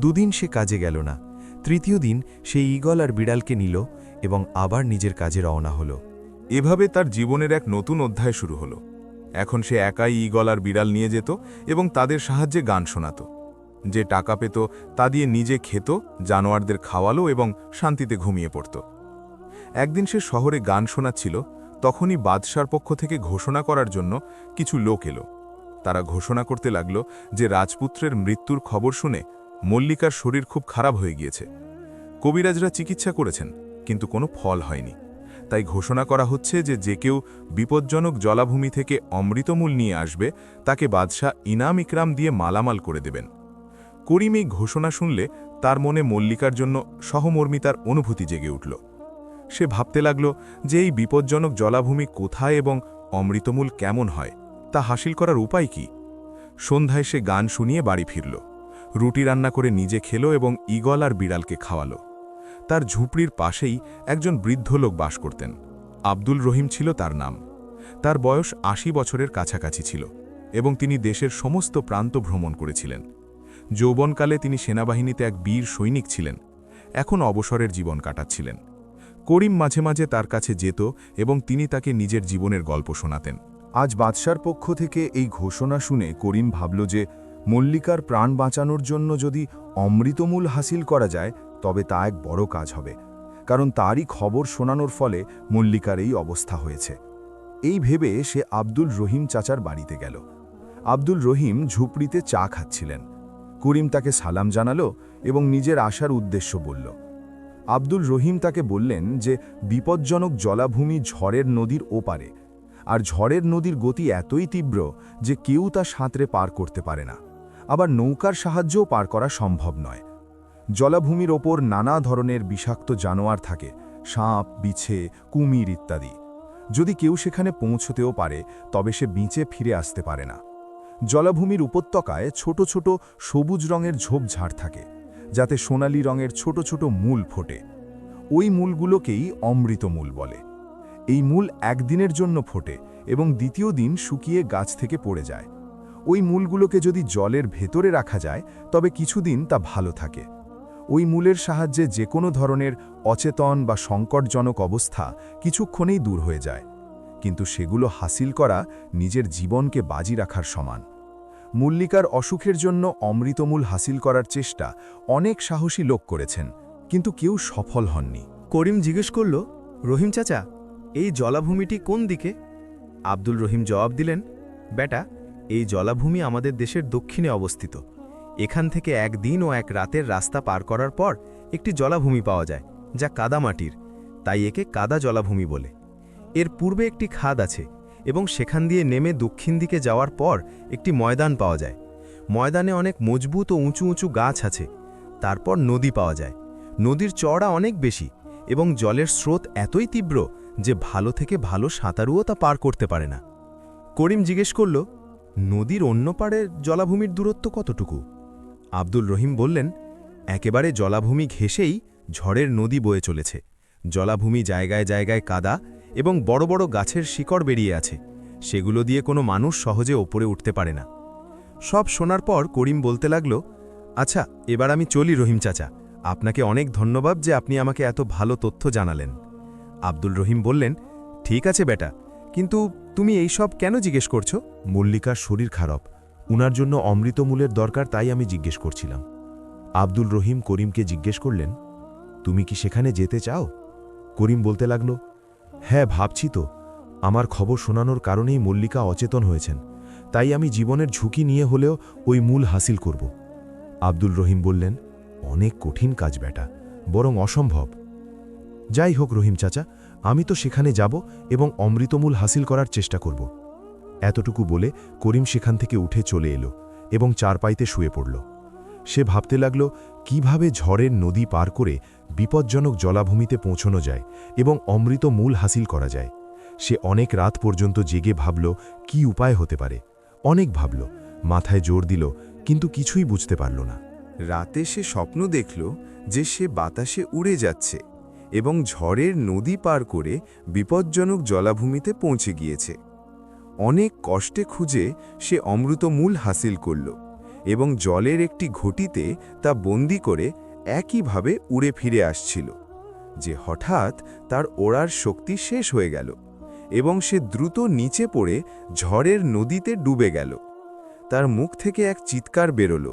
দুদিন সে কাজে গেল না। তৃতীয় দিন সে ঈগল আর বিড়ালকে নিল এবং আবার নিজের কাজে রওনা হলো। এভাবে তার জীবনের এক নতুন অধ্যায় শুরু হলো। এখন সে একাই ঈগল আর বিড়াল নিয়ে যেত এবং তাদের সাহায্যে গান শোনাত। যে টাকা পেত তা দিয়ে নিজে খেত, জানোয়ারদের খাওয়ালো এবং শান্তিতে ঘুমিয়ে পড়ত। একদিন সে শহরে গান শোনাচ্ছিল, তখনই বাদশার পক্ষ থেকে ঘোষণা করার জন্য কিছু লোক এলো। তারা ঘোষণা করতে লাগল যে রাজপুত্রের মৃত্যুর খবর শুনে মল্লিকার শরীর খুব খারাপ হয়ে গিয়েছে। কবিরাজরা চিকিৎসা করেছেন, কিন্তু কোনো ফল হয়নি। তাই ঘোষণা করা হচ্ছে যে যে কেউ বিপজ্জনক জলাভূমি থেকে অমৃতমূল নিয়ে আসবে তাকে বাদশাহ ইনাম ইকরাম দিয়ে মালামাল করে দেবেন। করিম এই ঘোষণা শুনলে তার মনে মল্লিকার জন্য সহমর্মিতার অনুভূতি জেগে উঠল। সে ভাবতে লাগল যে এই বিপজ্জনক জলাভূমি কোথায় এবং অমৃতমূল কেমন হয় তা হাসিল করার উপায় কি। সন্ধ্যায় সে গান শুনিয়ে বাড়ি ফিরল। রুটি রান্না করে নিজে খেল এবং ঈগল আর বিড়ালকে খাওয়ালো। তার ঝুপড়ির পাশেই একজন বৃদ্ধ লোক বাস করতেন। আব্দুল রহিম ছিল তার নাম। তার বয়স ৮০ বছরের কাছাকাছি ছিল এবং তিনি দেশের সমস্ত প্রান্ত ভ্রমণ করেছিলেন। যৌবনকালে তিনি সেনাবাহিনীতে এক বীর সৈনিক ছিলেন। এখন অবসরের জীবন কাটাচ্ছিলেন। করিম মাঝে মাঝে তার কাছে যেত এবং তিনি তাকে নিজের জীবনের গল্প শোনাতেন। আজ বাদশার পক্ষ থেকে এই ঘোষণা শুনে করিম ভাবল যে মল্লিকার প্রাণ বাঁচানোর জন্য যদি অমৃতমূল হাসিল করা যায় তবে তা এক বড় কাজ হবে, কারণ তারই খবর শোনানোর ফলে মল্লিকার এই অবস্থা হয়েছে। এই ভেবে সে আব্দুল রহিম চাচার বাড়িতে গেল। আব্দুল রহিম ঝুপড়িতে চা খাচ্ছিলেন। করিম তাকে সালাম জানালো এবং নিজের আসার উদ্দেশ্য বলল। আব্দুল রহিম তাকে বললেন যে বিপজ্জনক জলাভূমি ঝড়ের নদীর ওপারে, আর ঝড়ের নদীর গতি এতই তীব্র যে কেউ তা সাঁতরে পার করতে পারে না, আবার নৌকার সাহায্যও পার করা সম্ভব নয়। জলাভূমির ওপর নানা ধরনের বিষাক্ত জানোয়ার থাকে, সাপ, বিছে, কুমির ইত্যাদি। যদি কেউ সেখানে পৌঁছতেও পারে তবে সে বেঁচে ফিরে আসতে পারে না। জলাভূমির উপত্যকায় ছোট ছোট সবুজ রঙের ঝোপঝাড় থাকে, যাতে সোনালি রঙের ছোট ছোট মূল ফোটে। ওই মূলগুলোকেই অমৃতমূল বলে। এই মূল একদিনের জন্য ফোটে এবং দ্বিতীয় দিন শুকিয়ে গাছ থেকে পড়ে যায়। ওই মূলগুলোকে যদি জলের ভেতরে রাখা যায় তবে কিছুদিন তা ভালো থাকে। ওই মূলের সাহায্যে যে কোনো ধরনের অচেতন বা সংকটজনক অবস্থা কিছুক্ষণেই দূর হয়ে যায়, কিন্তু সেগুলো হাসিল করা নিজের জীবনকে বাজি রাখার সমান। মল্লিকার অসুখের জন্য অমৃতমূল হাসিল করার চেষ্টা অনেক সাহসী লোক করেছেন, কিন্তু কেউ সফল হননি। করিম জিজ্ঞেস করল, রহিম চাচা, এই জলাভূমিটি কোন দিকে? আব্দুল রহিম জবাব দিলেন, বেটা, এই জলাভূমি আমাদের দেশের দক্ষিণে অবস্থিত। এখান থেকে একদিন ও এক রাতের রাস্তা পার করার পর একটি জলাভূমি পাওয়া যায়, যা কাদামাটির, তাই একে কাদা জলাভূমি বলে। এর পূর্বে একটি খাদ আছে এবং সেখান দিয়ে নেমে দক্ষিণ দিকে যাওয়ার পর একটি ময়দান পাওয়া যায়। ময়দানে অনেক মজবুত ও উঁচু উঁচু গাছ আছে। তারপর নদী পাওয়া যায়। নদীর চওড়া অনেক বেশি এবং জলের স্রোত এতই তীব্র যে ভালো থেকে ভালো সাঁতারুও তা পার করতে পারে না। করিম জিজ্ঞেস করল, নদীর অন্য পাড়ের জলাভূমির দূরত্ব কতটুকু? আব্দুল রহিম বললেন, একেবারে জলাভূমি ঘেঁষেই ঝড়ের নদী বয়ে চলেছে। জলাভূমি জায়গায় জায়গায় কাদা এবং বড় বড় গাছের শিকড় বেরিয়ে আছে, সেগুলো দিয়ে কোনো মানুষ সহজে ওপরে উঠতে পারে না। সব শোনার পর করিম বলতে লাগল, আচ্ছা, এবার আমি চলি রহিম চাচা, আপনাকে অনেক ধন্যবাদ যে আপনি আমাকে এত ভালো তথ্য জানালেন। আব্দুল রহিম বললেন, ঠিক আছে বেটা, কিন্তু তুমি এই সব কেন জিজ্ঞেস করছো? মল্লিকার শরীর খারাপ, উনার জন্য অমৃতমূলের দরকার, তাই আমি জিজ্ঞেস করছিলাম। আব্দুল রহিম করিমকে জিজ্ঞেস করলেন, তুমি কি সেখানে যেতে চাও? করিম বলতে লাগল, হ্যাঁ ভাবছি তো। আমার খবর শোনানোর কারণেই মল্লিকা অচেতন হয়েছেন, তাই আমি জীবনের ঝুঁকি নিয়ে হলেও ওই মূল হাসিল করব। আব্দুল রহিম বললেন, অনেক কঠিন কাজ বেটা, বরং অসম্ভব। যাই হোক রহিম চাচা, আমি তো সেখানে যাব এবং অমৃতমূল হাসিল করার চেষ্টা করব। এতটুকু বলে করিম সেখান থেকে উঠে চলে এলো এবং চারপাইতে শুয়ে পড়ল। সে ভাবতে লাগল কিভাবে ঝড়ের নদী পার করে বিপজ্জনক জলাভূমিতে পৌঁছানো যায় এবং অমৃত মূল হাসিল করা যায়। সে অনেক রাত পর্যন্ত জেগে ভাবল কি উপায় হতে পারে, অনেক ভাবল, মাথায় জোর দিল, কিন্তু কিছুই বুঝতে পারল না। রাতে সে স্বপ্ন দেখল যে সে বাতাসে উড়ে যাচ্ছে এবং ঝড়ের নদী পার করে বিপজ্জনক জলাভূমিতে পৌঁছে গিয়েছে। অনেক কষ্টে খুঁজে সে অমৃতমূল হাসিল করল এবং জলের একটি ঘটিতে তা বন্দি করে একইভাবে উড়ে ফিরে আসছিল যে হঠাৎ তার ওড়ার শক্তি শেষ হয়ে গেল এবং সে দ্রুত নিচে পড়ে ঝড়ের নদীতে ডুবে গেল। তার মুখ থেকে এক চিৎকার বেরোল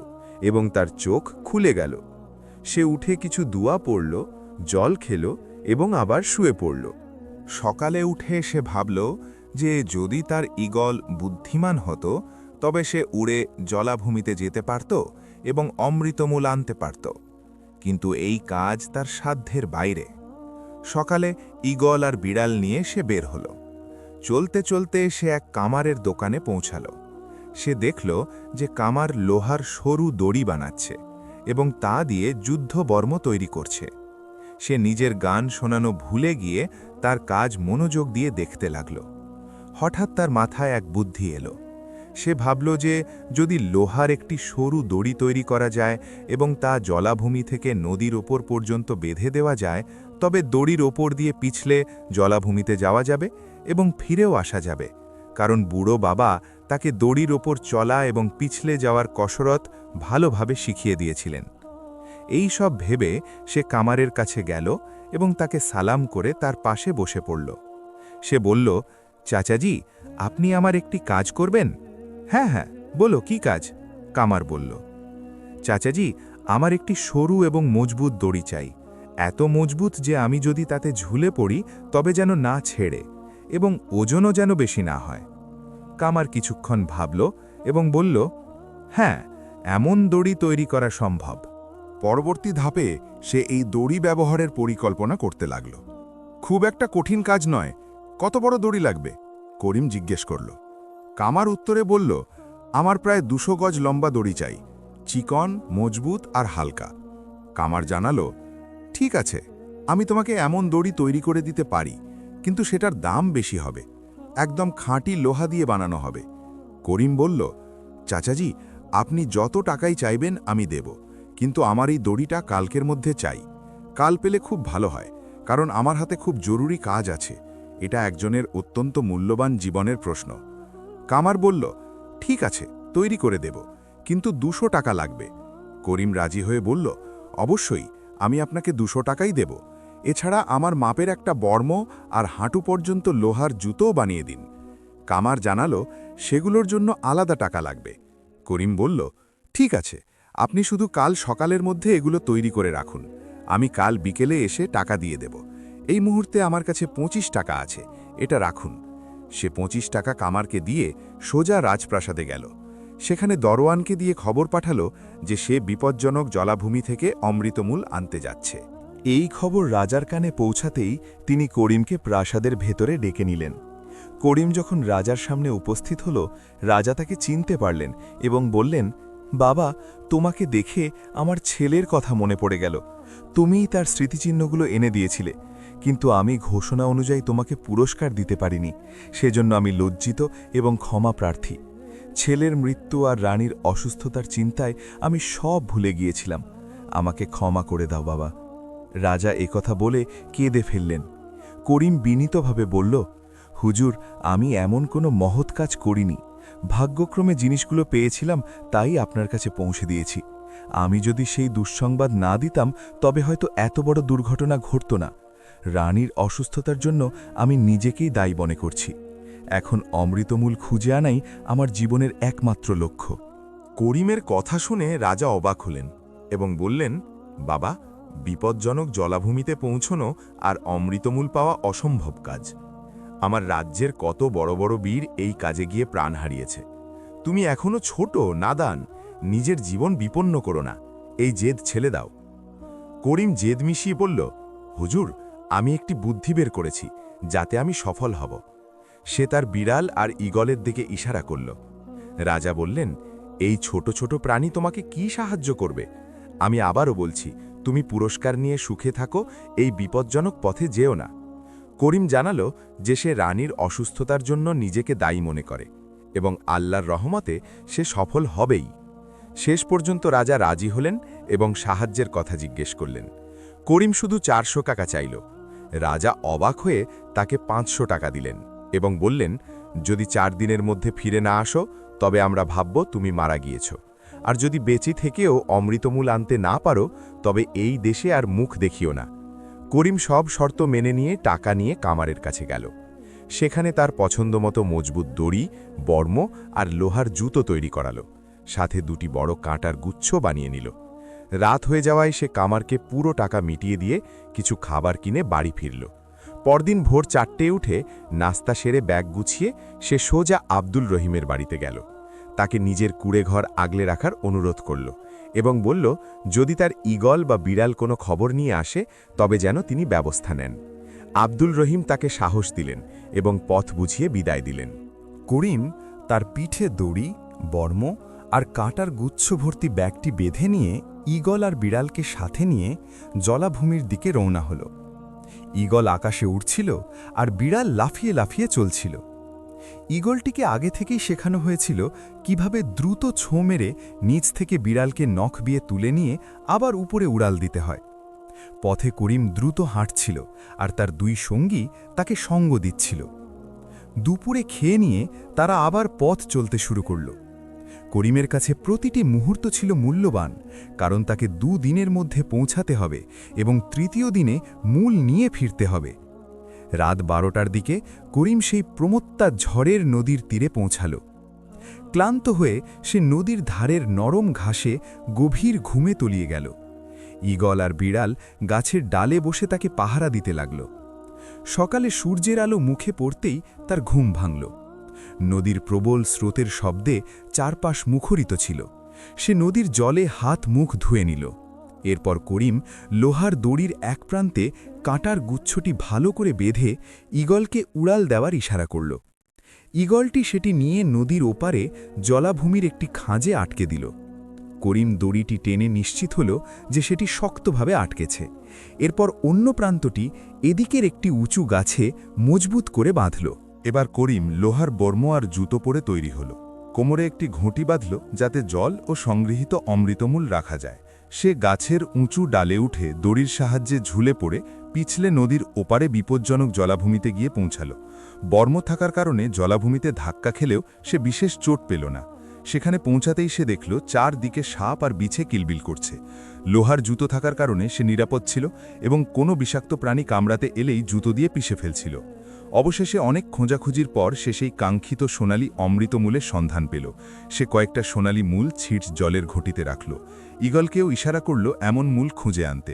এবং তার চোখ খুলে গেল। সে উঠে কিছু দুয়া পড়ল, জল খেল এবং আবার শুয়ে পড়ল। সকালে উঠে সে ভাবল যে যদি তার ঈগল বুদ্ধিমান হতো তবে সে উড়ে জলাভূমিতে যেতে পারত এবং অমৃতমূল আনতে পারত, কিন্তু এই কাজ তার সাধ্যের বাইরে। সকালে ঈগল আর বিড়াল নিয়ে সে বের হল। চলতে চলতে সে এক কামারের দোকানে পৌঁছাল। সে দেখল যে কামার লোহার সরু দড়ি বানাচ্ছে এবং তা দিয়ে যুদ্ধবর্ম তৈরি করছে। সে নিজের গান শোনানো ভুলে গিয়ে তার কাজ মনোযোগ দিয়ে দেখতে লাগল। হঠাৎ তার মাথায় এক বুদ্ধি এলো। সে ভাবল যে যদি লোহার একটি সরু দড়ি তৈরি করা যায় এবং তা জলাভূমি থেকে নদীর ওপর পর্যন্ত বেঁধে দেওয়া যায়, তবে দড়ির ওপর দিয়ে পিছলে জলাভূমিতে যাওয়া যাবে এবং ফিরেও আসা যাবে, কারণ বুড়ো বাবা তাকে দড়ির ওপর চলা এবং পিছলে যাওয়ার কসরত ভালোভাবে শিখিয়ে দিয়েছিলেন। এই সব ভেবে সে কামারের কাছে গেল এবং তাকে সালাম করে তার পাশে বসে পড়ল। সে বলল, চাচাজি, আপনি আমার একটি কাজ করবেন? হ্যাঁ হ্যাঁ, বলো কি কাজ? কামার বলল। চাচাজি, আমার একটি সরু এবং মজবুত দড়ি চাই, এত মজবুত যে আমি যদি তাতে ঝুলে পড়ি তবে যেন না ছেড়ে এবং ওজনও যেন বেশি না হয়। কামার কিছুক্ষণ ভাবল এবং বলল, হ্যাঁ, এমন দড়ি তৈরি করা সম্ভব। পরবর্তী ধাপে সে এই দড়ি ব্যবহারের পরিকল্পনা করতে লাগল। খুব একটা কঠিন কাজ নয়, কত বড় দড়ি লাগবে? করিম জিজ্ঞেস করল। কামার উত্তরে বলল, আমার প্রায় 200 গজ লম্বা দড়ি চাই, চিকন, মজবুত আর হালকা। কামার জানালো, ঠিক আছে, আমি তোমাকে এমন দড়ি তৈরি করে দিতে পারি, কিন্তু সেটার দাম বেশি হবে, একদম খাঁটি লোহা দিয়ে বানানো হবে। করিম বলল, চাচাজি, আপনি যত টাকাই চাইবেন আমি দেব, কিন্তু আমার এই দড়িটা কালকের মধ্যে চাই। কাল পেলে খুব ভালো হয়, কারণ আমার হাতে খুব জরুরি কাজ আছে। এটা একজনের অত্যন্ত মূল্যবান জীবনের প্রশ্ন। কামার বলল, ঠিক আছে, তৈরি করে দেব, কিন্তু 200 টাকা লাগবে। করিম রাজি হয়ে বলল, অবশ্যই, আমি আপনাকে 200 টাকাই দেব। এছাড়া আমার মাপের একটা বর্ম আর হাঁটু পর্যন্ত লোহার জুতোও বানিয়ে দিন। কামার জানালো, সেগুলোর জন্য আলাদা টাকা লাগবে। করিম বলল, ঠিক আছে, আপনি শুধু কাল সকালের মধ্যে এগুলো তৈরি করে রাখুন, আমি কাল বিকেলে এসে টাকা দিয়ে দেব। এই মুহূর্তে আমার কাছে 25 টাকা আছে, এটা রাখুন। সে 25 টাকা কামারকে দিয়ে সোজা রাজপ্রাসাদে গেল। সেখানে দরওয়ানকে দিয়ে খবর পাঠালো যে সে বিপজ্জনক জলাভূমি থেকে অমৃতমূল আনতে যাচ্ছে। এই খবর রাজার কানে পৌঁছাতেই তিনি করিমকে প্রাসাদের ভেতরে ডেকে নিলেন। করিম যখন রাজার সামনে উপস্থিত হল, রাজা তাকে চিনতে পারলেন এবং বললেন, বাবা, তোমাকে দেখে আমার ছেলের কথা মনে পড়ে গেল। তুমিই তার স্মৃতিচিহ্নগুলো এনে দিয়েছিলে, কিন্তু আমি ঘোষণা অনুযায়ী তোমাকে পুরস্কার দিতে পারিনি, সেজন্য আমি লজ্জিত এবং ক্ষমা প্রার্থী। ছেলের মৃত্যু আর রানীর অসুস্থতার চিন্তায় আমি সব ভুলে গিয়েছিলাম, আমাকে ক্ষমা করে দাও বাবা। রাজা একথা বলে কেঁদে ফেললেন। করিম বিনীতভাবে বলল, হুজুর, আমি এমন কোনো মহৎ কাজ করিনি, ভাগ্যক্রমে জিনিসগুলো পেয়েছিলাম তাই আপনার কাছে পৌঁছে দিয়েছি। আমি যদি সেই দুঃসংবাদ না দিতাম তবে হয়তো এত বড় দুর্ঘটনা ঘটত না। রানীর অসুস্থতার জন্য আমি নিজেকেই দায়ী মনে করছি। এখন অমৃতমূল খুঁজে আনাই আমার জীবনের একমাত্র লক্ষ্য। করিমের কথা শুনে রাজা অবাক হলেন এবং বললেন, বাবা, বিপজ্জনক জলাভূমিতে পৌঁছনো আর অমৃতমূল পাওয়া অসম্ভব কাজ। আমার রাজ্যের কত বড় বড় বীর এই কাজে গিয়ে প্রাণ হারিয়েছে। তুমি এখনো ছোট, নাদান, নিজের জীবন বিপন্ন করো না, এই জেদ ছেড়ে দাও। করিম জেদ মিশিয়ে বলল, হুজুর, আমি একটি বুদ্ধি বের করেছি যাতে আমি সফল হব। সে তার বিড়াল আর ঈগলের দিকে ইশারা করল। রাজা বললেন, এই ছোট ছোট প্রাণী তোমাকে কি সাহায্য করবে? আমি আবারও বলছি, তুমি পুরস্কার নিয়ে সুখে থাকো, এই বিপজ্জনক পথে যেও না। করিম জানালো যে সে রানীর অসুস্থতার জন্য নিজেকে দায়ী মনে করে এবং আল্লাহর রহমতে সে সফল হবেই। শেষ পর্যন্ত রাজা রাজি হলেন এবং সাহায্যের কথা জিজ্ঞেস করলেন। করিম শুধু 400 টাকা চাইল। রাজা অবাক হয়ে তাকে 500 টাকা দিলেন এবং বললেন, যদি 4 দিনের মধ্যে ফিরে না আসো তবে আমরা ভাবব তুমি মারা গিয়েছ, আর যদি বেঁচে থেকেও অমৃতমূল আনতে না পারো তবে এই দেশে আর মুখ দেখিও না। করিম সব শর্ত মেনে নিয়ে টাকা নিয়ে কামারের কাছে গেল। সেখানে তার পছন্দমতো মজবুত দড়ি, বর্ম আর লোহার জুতো তৈরি করালো, সাথে 2টি বড় কাঁটার গুচ্ছ বানিয়ে নিল। রাত হয়ে যাওয়ায় সে কামারকে পুরো টাকা মিটিয়ে দিয়ে কিছু খাবার কিনে বাড়ি ফিরল। পরদিন ভোর 4টে উঠে নাস্তা সেরে ব্যাগ গুছিয়ে সে সোজা আব্দুল রহিমের বাড়িতে গেল। তাকে নিজের কুঁড়েঘর আগলে রাখার অনুরোধ করল এবং বলল, যদি তার ঈগল বা বিড়াল কোনো খবর নিয়ে আসে তবে যেন তিনি ব্যবস্থা নেন। আব্দুল রহিম তাকে সাহস দিলেন এবং পথ বুঝিয়ে বিদায় দিলেন। করিম তার পিঠে দড়ি, বর্ম আর কাঁটার গুচ্ছ ভর্তি ব্যাগটি বেঁধে নিয়ে ঈগল আর বিড়ালকে সাথে নিয়ে জলাভূমির দিকে রওনা হল। ঈগল আকাশে উড়ছিল আর বিড়াল লাফিয়ে লাফিয়ে চলছিল। ঈগলটিকে আগে থেকেই শেখানো হয়েছিল কিভাবে দ্রুত ছোঁ মেরে নিচ থেকে বিড়ালকে নখ দিয়ে তুলে নিয়ে আবার উপরে উড়াল দিতে হয়। পথে করিম দ্রুত হাঁটছিল আর তার 2 সঙ্গী তাকে সঙ্গ দিচ্ছিল। দুপুরে খেয়ে নিয়ে তারা আবার পথ চলতে শুরু করল। করিমের কাছে প্রতিটি মুহূর্ত ছিল মূল্যবান, কারণ তাকে 2 দিনের মধ্যে পৌঁছাতে হবে এবং 3য় দিনে মূল নিয়ে ফিরতে হবে। রাত 12টার দিকে করিম সেই প্রমত্তা ঝড়ের নদীর তীরে পৌঁছাল। ক্লান্ত হয়ে সে নদীর ধারের নরম ঘাসে গভীর ঘুমে তলিয়ে গেল। ঈগল আর বিড়াল গাছের ডালে বসে তাকে পাহারা দিতে লাগল। সকালে সূর্যের আলো মুখে পড়তেই তার ঘুম ভাঙল। নদীর প্রবল স্রোতের শব্দে চারপাশ মুখরিত ছিল। সে নদীর জলে হাত মুখ ধুয়ে নিল। এরপর করিম লোহার দড়ির এক প্রান্তে কাঁটার গুচ্ছটি ভালো করে বেঁধে ঈগলকে উড়াল দেওয়ার ইশারা করল। ঈগলটি সেটি নিয়ে নদীর ওপারে জলাভূমির একটি খাঁজে আটকে দিল। করিম দড়িটি টেনে নিশ্চিত হল যে সেটি শক্তভাবে আটকেছে। এরপর অন্য প্রান্তটি এদিকের একটি উঁচু গাছে মজবুত করে বাঁধল। এবার করিম লোহার বর্ম আর জুতো পরে তৈরি হল। কোমরে একটি ঘটি বাঁধল যাতে জল ও সংগৃহীত অমৃতমূল রাখা যায়। সে গাছের উঁচু ডালে উঠে দড়ির সাহায্যে ঝুলে পড়ে পিছলে নদীর ওপারে বিপজ্জনক জলাভূমিতে গিয়ে পৌঁছাল। বর্ম থাকার কারণে জলাভূমিতে ধাক্কা খেলেও সে বিশেষ চোট পেল না। সেখানে পৌঁছাতেই সে দেখল 4 দিকে সাপ আর বিছে কিলবিল করছে। লোহার জুতো থাকার কারণে সে নিরাপদ ছিল এবং কোনো বিষাক্ত প্রাণী কামড়াতে এলেই জুতো দিয়ে পিষে ফেলছিল। অবশেষে অনেক খোঁজাখুঁজির পর সে সেই কাঙ্ক্ষিত সোনালি অমৃতমূলের সন্ধান পেল। সে কয়েকটা সোনালি মূল ছিট জলের ঘটিতে রাখল। ঈগলকেও ইশারা করল এমন মূল খুঁজে আনতে।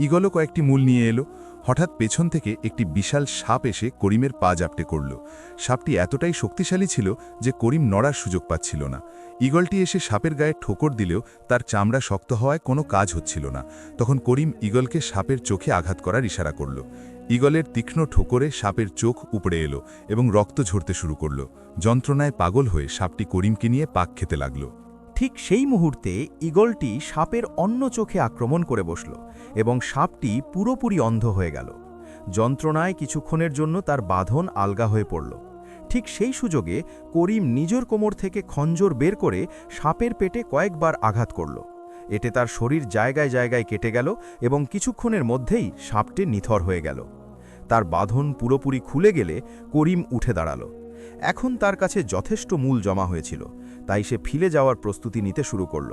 ঈগলও কয়েকটি মূল নিয়ে এলো। হঠাৎ পেছন থেকে একটি বিশাল সাপ এসে করিমের পা জাপটে করল। সাপটি এতটাই শক্তিশালী ছিল যে করিম নড়ার সুযোগ পাচ্ছিল না। ঈগলটি এসে সাপের গায়ে ঠোকর দিলেও তার চামড়া শক্ত হওয়ায় কোনো কাজ হচ্ছিল না। তখন করিম ঈগলকে সাপের চোখে আঘাত করার ইশারা করল। ঈগলের তীক্ষ্ণ ঠোকরে সাপের চোখ উপড়ে এলো এবং রক্ত ঝরতে শুরু করল। যন্ত্রণায় পাগল হয়ে সাপটি করিমকে নিয়ে পাক খেতে লাগল। ঠিক সেই মুহূর্তে ঈগলটি সাপের অন্য চোখে আক্রমণ করে বসল এবং সাপটি পুরোপুরি অন্ধ হয়ে গেল। যন্ত্রণায় কিছুক্ষণের জন্য তার বাঁধন আলগা হয়ে পড়ল। ঠিক সেই সুযোগে করিম নিজের কোমর থেকে খঞ্জর বের করে সাপের পেটে কয়েকবার আঘাত করল। এতে তার শরীর জায়গায় জায়গায় কেটে গেল এবং কিছুক্ষণের মধ্যেই সাপটি নিথর হয়ে গেল। তার বাঁধন পুরোপুরি খুলে গেলে করিম উঠে দাঁড়াল। এখন তার কাছে যথেষ্ট মূল জমা হয়েছিল, তাই সে ফিরে যাওয়ার প্রস্তুতি নিতে শুরু করল।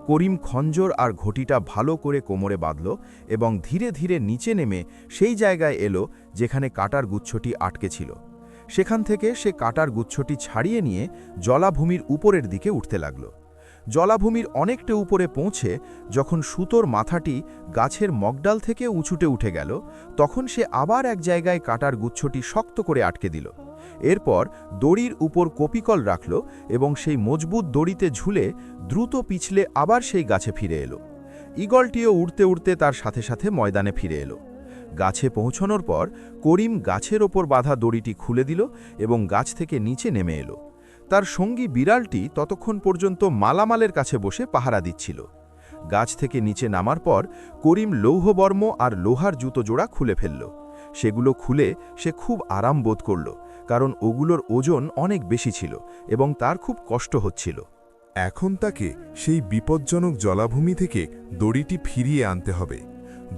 করিম খঞ্জর আর ঘটিটা ভালো করে কোমরে বাঁধল এবং ধীরে ধীরে নিচে নেমে সেই জায়গায় এলো যেখানে কাঁটার গুচ্ছটি আটকে ছিল। সেখান থেকে সে কাঁটার গুচ্ছটি ছাড়িয়ে নিয়ে জলাভূমির উপরের দিকে উঠতে লাগল। জলাভূমির অনেকটা উপরে পৌঁছে যখন সুতোর মাথাটি গাছের মগডাল থেকে উঁচুটে উঠে গেল, তখন সে আবার এক জায়গায় কাঁটার গুচ্ছটি শক্ত করে আটকে দিল। এরপর দড়ির উপর কপিকল রাখল এবং সেই মজবুত দড়িতে ঝুলে দ্রুত পিছলে আবার সেই গাছে ফিরে এলো। ঈগলটিও উড়তে উড়তে তার সাথে সাথে ময়দানে ফিরে এলো। গাছে পৌঁছানোর পর করিম গাছের ওপর বাঁধা দড়িটি খুলে দিল এবং গাছ থেকে নিচে নেমে এলো। তার সঙ্গী বিড়ালটি ততক্ষণ পর্যন্ত মালামালের কাছে বসে পাহারা দিচ্ছিল। গাছ থেকে নিচে নামার পর করিম লৌহবর্ম আর লোহার জুতো জোড়া খুলে ফেলল। সেগুলো খুলে সে খুব আরাম বোধ করল, কারণ ওগুলোর ওজন অনেক বেশি ছিল এবং তার খুব কষ্ট হচ্ছিল। এখন তাকে সেই বিপজ্জনক জলাভূমি থেকে দড়িটি ফিরিয়ে আনতে হবে।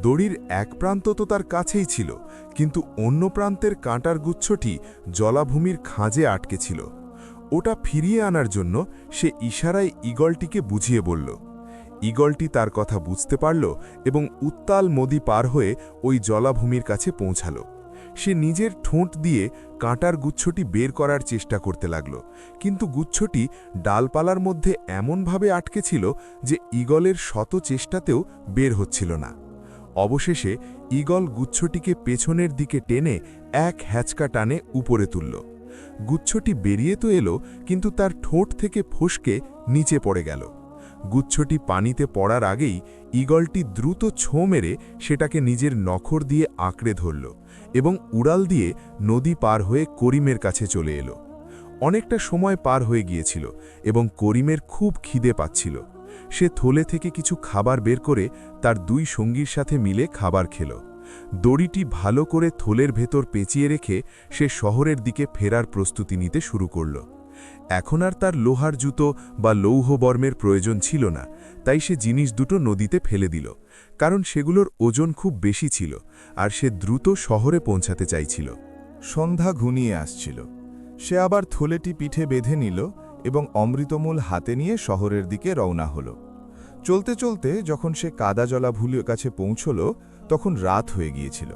দড়ির এক প্রান্ত তো তার কাছেই ছিল, কিন্তু অন্য প্রান্তের কাঁটার গুচ্ছটি জলাভূমির খাঁজে আটকে ছিল। ওটা ফিরিয়ে আনার জন্য সে ইশারায় ঈগলটিকে বুঝিয়ে বলল। ঈগলটি তার কথা বুঝতে পারল এবং উত্তাল নদী পার হয়ে ওই জলাভূমির কাছে পৌঁছাল। সে নিজের ঠোঁট দিয়ে কাঁটার গুচ্ছটি বের করার চেষ্টা করতে লাগল, কিন্তু গুচ্ছটি ডালপালার মধ্যে এমনভাবে আটকে ছিল যে ঈগলের শত চেষ্টাতেও বের হচ্ছিল না। অবশেষে ঈগল গুচ্ছটিকে পেছনের দিকে টেনে এক হ্যাচকা টানে উপরে তুলল। গুচ্ছটি বেরিয়ে তো এলো, কিন্তু তার ঠোঁট থেকে ফসকে নিচে পড়ে গেল। গুচ্ছটি পানিতে পড়ার আগেই ঈগলটি দ্রুত ছোঁ মেরে সেটাকে নিজের নখর দিয়ে আঁকড়ে ধরল এবং উড়াল দিয়ে নদী পার হয়ে করিমের কাছে চলে এলো। অনেকটা সময় পার হয়ে গিয়েছিল এবং করিমের খুব খিদে পাচ্ছিল। সে থলে থেকে কিছু খাবার বের করে তার দুই সঙ্গীর সাথে মিলে খাবার খেল। দড়িটি ভালো করে থলের ভেতর পেঁচিয়ে রেখে সে শহরের দিকে ফেরার প্রস্তুতি নিতে শুরু করল। এখন আর তার লোহার জুতো বা লৌহবর্মের প্রয়োজন ছিল না, তাই সে জিনিস দুটো নদীতে ফেলে দিল, কারণ সেগুলোর ওজন খুব বেশি ছিল আর সে দ্রুত শহরে পৌঁছাতে চাইছিল। সন্ধ্যা ঘনিয়ে আসছিল। সে আবার থলেটি পিঠে বেঁধে নিল এবং অমৃতমূল হাতে নিয়ে শহরের দিকে রওনা হল। চলতে চলতে যখন সে কাদা জলাভূমির কাছে পৌঁছল, তখন রাত হয়ে গিয়েছিল।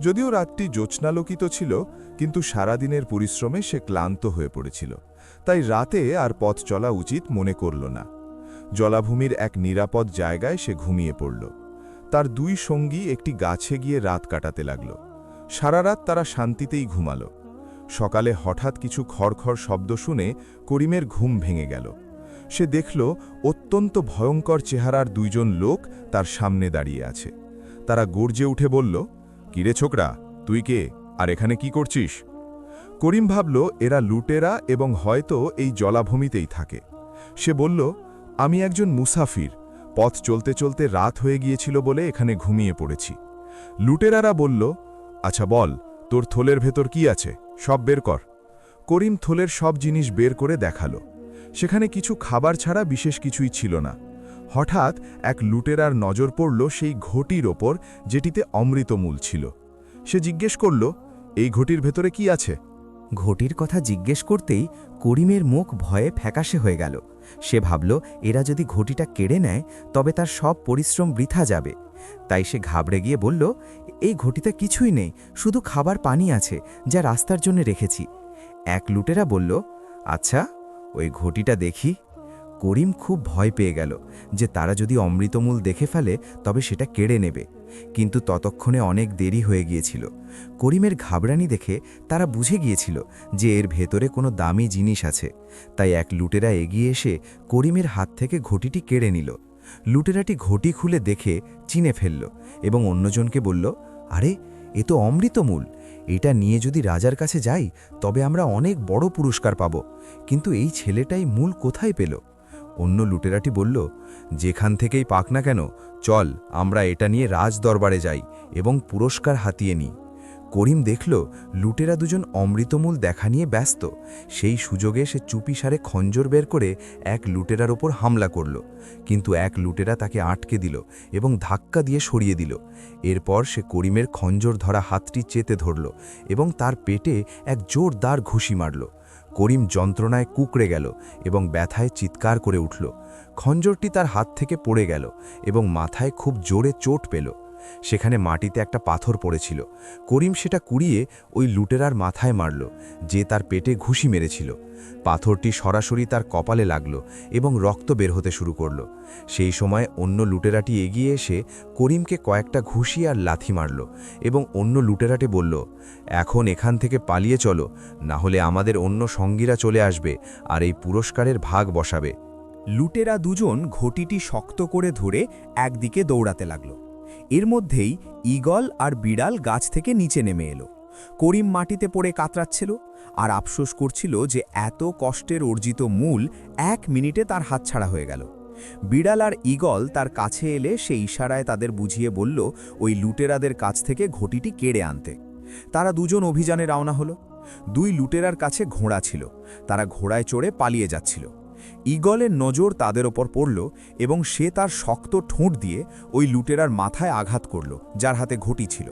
যদিও রাতটি জ্যোৎস্নালোকিত ছিল, কিন্তু সারাদিনের পরিশ্রমে সে ক্লান্ত হয়ে পড়েছিল, তাই রাতে আর পথ চলা উচিত মনে করল না। জলাভূমির এক নিরাপদ জায়গায় সে ঘুমিয়ে পড়ল। তার দুই সঙ্গী একটি গাছে গিয়ে রাত কাটাতে লাগল। সারা রাত তারা শান্তিতেই ঘুমাল। সকালে হঠাৎ কিছু খড়খড় শব্দ শুনে করিমের ঘুম ভেঙে গেল। সে দেখল অত্যন্ত ভয়ঙ্কর চেহারার দুইজন লোক তার সামনে দাঁড়িয়ে আছে। তারা গর্জে উঠে বলল, কিরে ছোকরা, তুই কে, আর এখানে কি করছিস? করিম ভাবল এরা লুটেরা এবং হয়তো এই জলাভূমিতেই থাকে। সে বলল, আমি একজন মুসাফির, পথ চলতে চলতে রাত হয়ে গিয়েছিল বলে এখানে ঘুমিয়ে পড়েছি। লুটেরারা বলল, আচ্ছা বল, তোর থলের ভেতর কি আছে, সব বের কর। করিম থলের সব জিনিস বের করে দেখালো। সেখানে কিছু খাবার ছাড়া বিশেষ কিছুই ছিল না। হঠাৎ এক লুটেরার নজর পড়ল সেই ঘটির ওপর, যেটিতে অমৃতমূল ছিল। সে জিজ্ঞেস করল, এই ঘটির ভেতরে কি আছে? ঘটির কথা জিজ্ঞেস করতেই করিমের মুখ ভয়ে ফ্যাকাশে হয়ে গেল। সে ভাবল এরা যদি ঘটিটা কেড়ে নেয় তবে তার সব পরিশ্রম বৃথা যাবে। তাই সে ঘাবড়ে গিয়ে বলল, এই ঘটিতে কিছুই নেই, শুধু খাবার পানি আছে, যা রাস্তার জন্য রেখেছি। এক লুটেরা বলল, আচ্ছা ওই ঘটিটা দেখি। করিম খুব ভয় পেয়ে গেল যে তারা যদি অমৃতমূল দেখে ফেলে তবে সেটা কেড়ে নেবে, কিন্তু ততক্ষণে অনেক দেরি হয়ে গিয়েছিল। করিমের ঘাবড়ানি দেখে তারা বুঝে গিয়েছিল যে এর ভেতরে কোনো দামি জিনিস আছে। তাই এক লুটেরা এগিয়ে এসে করিমের হাত থেকে ঘটিটি কেড়ে নিল। লুটেরাটি ঘটি খুলে দেখে চিনে ফেলল এবং অন্যজনকে বলল, আরে এ তো অমৃতমূল, এটা নিয়ে যদি রাজার কাছে যাই তবে আমরা অনেক বড় পুরস্কার পাব, কিন্তু এই ছেলেটাই মূল কোথায় পেল? অন্য লুটেরাটি বলল, যেখান থেকেই পাক না কেন, চল আমরা এটা নিয়ে রাজ দরবারে যাই এবং পুরস্কার হাতিয়ে নিই। করিম দেখল লুটেরা দুজন অমৃতমূল দেখা নিয়ে ব্যস্ত। সেই সুযোগে সে চুপিসারে খঞ্জর বের করে এক লুটেরার ওপর হামলা করল, কিন্তু এক লুটেরা তাকে আটকে দিল এবং ধাক্কা দিয়ে সরিয়ে দিল। এরপর সে করিমের খঞ্জর ধরা হাতটি চেতে ধরল এবং তার পেটে এক জোরদার ঘুষি মারল। করিম যন্ত্রণায় কুঁকড়ে গেল এবং ব্যথায় চিৎকার করে উঠল। খঞ্জরটি তার হাত থেকে পড়ে গেল এবং মাথায় খুব জোরে চোট পেল। সেখানে মাটিতে একটা পাথর পড়েছিল। করিম সেটা কুড়িয়ে ওই লুটেরার মাথায় মারল, যে তার পেটে ঘুষি মেরেছিল। পাথরটি সরাসরি তার কপালে লাগল এবং রক্ত বের হতে শুরু করল। সেই সময় অন্য লুটেরাটি এগিয়ে এসে করিমকে কয়েকটা ঘুষি আর লাথি মারল এবং অন্য লুটেরাটি বলল, এখন এখান থেকে পালিয়ে চলো, না হলে আমাদের অন্য সঙ্গীরা চলে আসবে আর এই পুরস্কারের ভাগ বসাবে। লুটেরা দুজন ঘটিটি শক্ত করে ধরে একদিকে দৌড়াতে লাগল। এর মধ্যেই ঈগল আর বিড়াল গাছ থেকে নিচে নেমে এলো। করিম মাটিতে পড়ে কাতরাচ্ছিল আর আফসোস করছিল যে এত কষ্টের অর্জিত মূল 1 মিনিটে তার হাতছাড়া হয়ে গেল। বিড়াল আর ঈগল তার কাছে এলে সে ইশারায় তাদের বুঝিয়ে বলল ওই লুটেরাদের কাছ থেকে ঘটিটি কেড়ে আনতে। তারা দুজন অভিযানে রওনা হলো। 2 লুটেরার কাছে ঘোড়া ছিল, তারা ঘোড়ায় চড়ে পালিয়ে যাচ্ছিল। ঈগলের নজর তাদের ওপর পড়ল এবং সে তার শক্ত ঠোঁট দিয়ে ওই লুটেরার মাথায় আঘাত করল, যার হাতে ঘটি ছিল।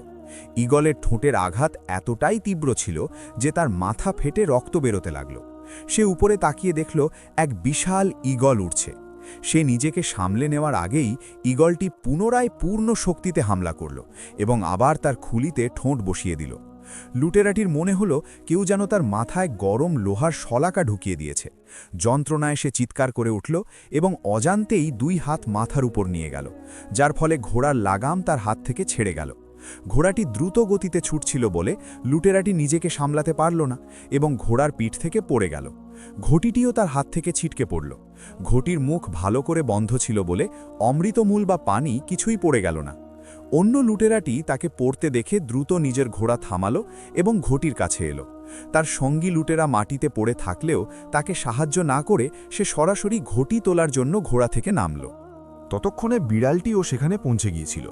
ঈগলের ঠোঁটের আঘাত এতটাই তীব্র ছিল যে তার মাথা ফেটে রক্ত বেরোতে লাগল। সে উপরে তাকিয়ে দেখল এক বিশাল ঈগল উঠছে। সে নিজেকে সামলে নেওয়ার আগেই ঈগলটি পুনরায় পূর্ণ শক্তিতে হামলা করল এবং আবার তার খুলিতে ঠোঁট বসিয়ে দিল। লুটেরাটির মনে হলো কেউ যেন তার মাথায় গরম লোহার শলাকা ঢুকিয়ে দিয়েছে। যন্ত্রণায় সে চিৎকার করে উঠল এবং অজান্তেই 2 হাত মাথার উপর নিয়ে গেল, যার ফলে ঘোড়ার লাগাম তার হাত থেকে ছেড়ে গেল। ঘোড়াটি দ্রুত গতিতে ছুটছিল বলে লুটেরাটি নিজেকে সামলাতে পারল না এবং ঘোড়ার পিঠ থেকে পড়ে গেল। ঘটিটিও তার হাত থেকে ছিটকে পড়ল। ঘটির মুখ ভালো করে বন্ধ ছিল বলে অমৃতমূল বা পানি কিছুই পড়ে গেল না। অন্য লুটেরাটি তাকে পড়তে দেখে দ্রুত নিজের ঘোড়া থামালো এবং ঘটির কাছে এলো। তার সঙ্গী লুটেরা মাটিতে পড়ে থাকলেও তাকে সাহায্য না করে সে সরাসরি ঘটি তোলার জন্য ঘোড়া থেকে নামল। ততক্ষণে বিড়ালটিও সেখানে পৌঁছে গিয়েছিল।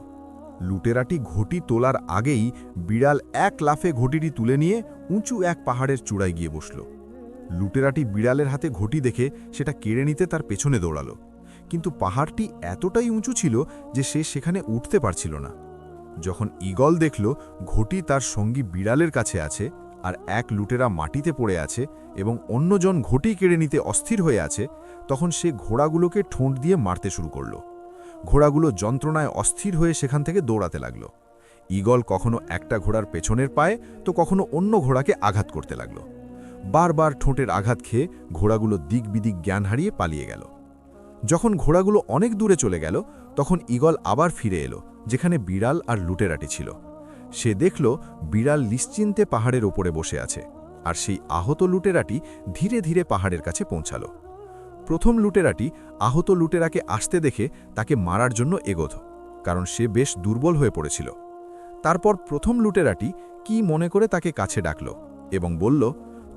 লুটেরাটি ঘটি তোলার আগেই বিড়াল এক লাফে ঘটিটি তুলে নিয়ে উঁচু এক পাহাড়ের চূড়ায় গিয়ে বসল। লুটেরাটি বিড়ালের হাতে ঘটি দেখে সেটা কেড়ে নিতে তার পেছনে দৌড়াল, কিন্তু পাহাড়টি এতটাই উঁচু ছিল যে সে সেখানে উঠতে পারছিল না। যখন ঈগল দেখল ঘটি তার সঙ্গী বিড়ালের কাছে আছে আর এক লুটেরা মাটিতে পড়ে আছে এবং অন্যজন ঘটি কেড়ে নিতে অস্থির হয়ে আছে, তখন সে ঘোড়াগুলোকে ঠোঁট দিয়ে মারতে শুরু করল। ঘোড়াগুলো যন্ত্রণায় অস্থির হয়ে সেখান থেকে দৌড়াতে লাগল। ঈগল কখনো একটা ঘোড়ার পেছনের পায়ে তো কখনো অন্য ঘোড়াকে আঘাত করতে লাগল। বারবার ঠোঁটের আঘাত খেয়ে ঘোড়াগুলো দিক বিদিক জ্ঞান হারিয়ে পালিয়ে গেল। যখন ঘোড়াগুলো অনেক দূরে চলে গেল তখন ঈগল আবার ফিরে এলো যেখানে বিড়াল আর লুটেরাটি ছিল। সে দেখল বিড়াল নিশ্চিন্তে পাহাড়ের ওপরে বসে আছে আর সেই আহত লুটেরাটি ধীরে ধীরে পাহাড়ের কাছে পৌঁছাল। প্রথম লুটেরাটি আহত লুটেরাকে আসতে দেখে তাকে মারার জন্য এগোত, কারণ সে বেশ দুর্বল হয়ে পড়েছিল। তারপর প্রথম লুটেরাটি কি মনে করে তাকে কাছে ডাকল এবং বলল,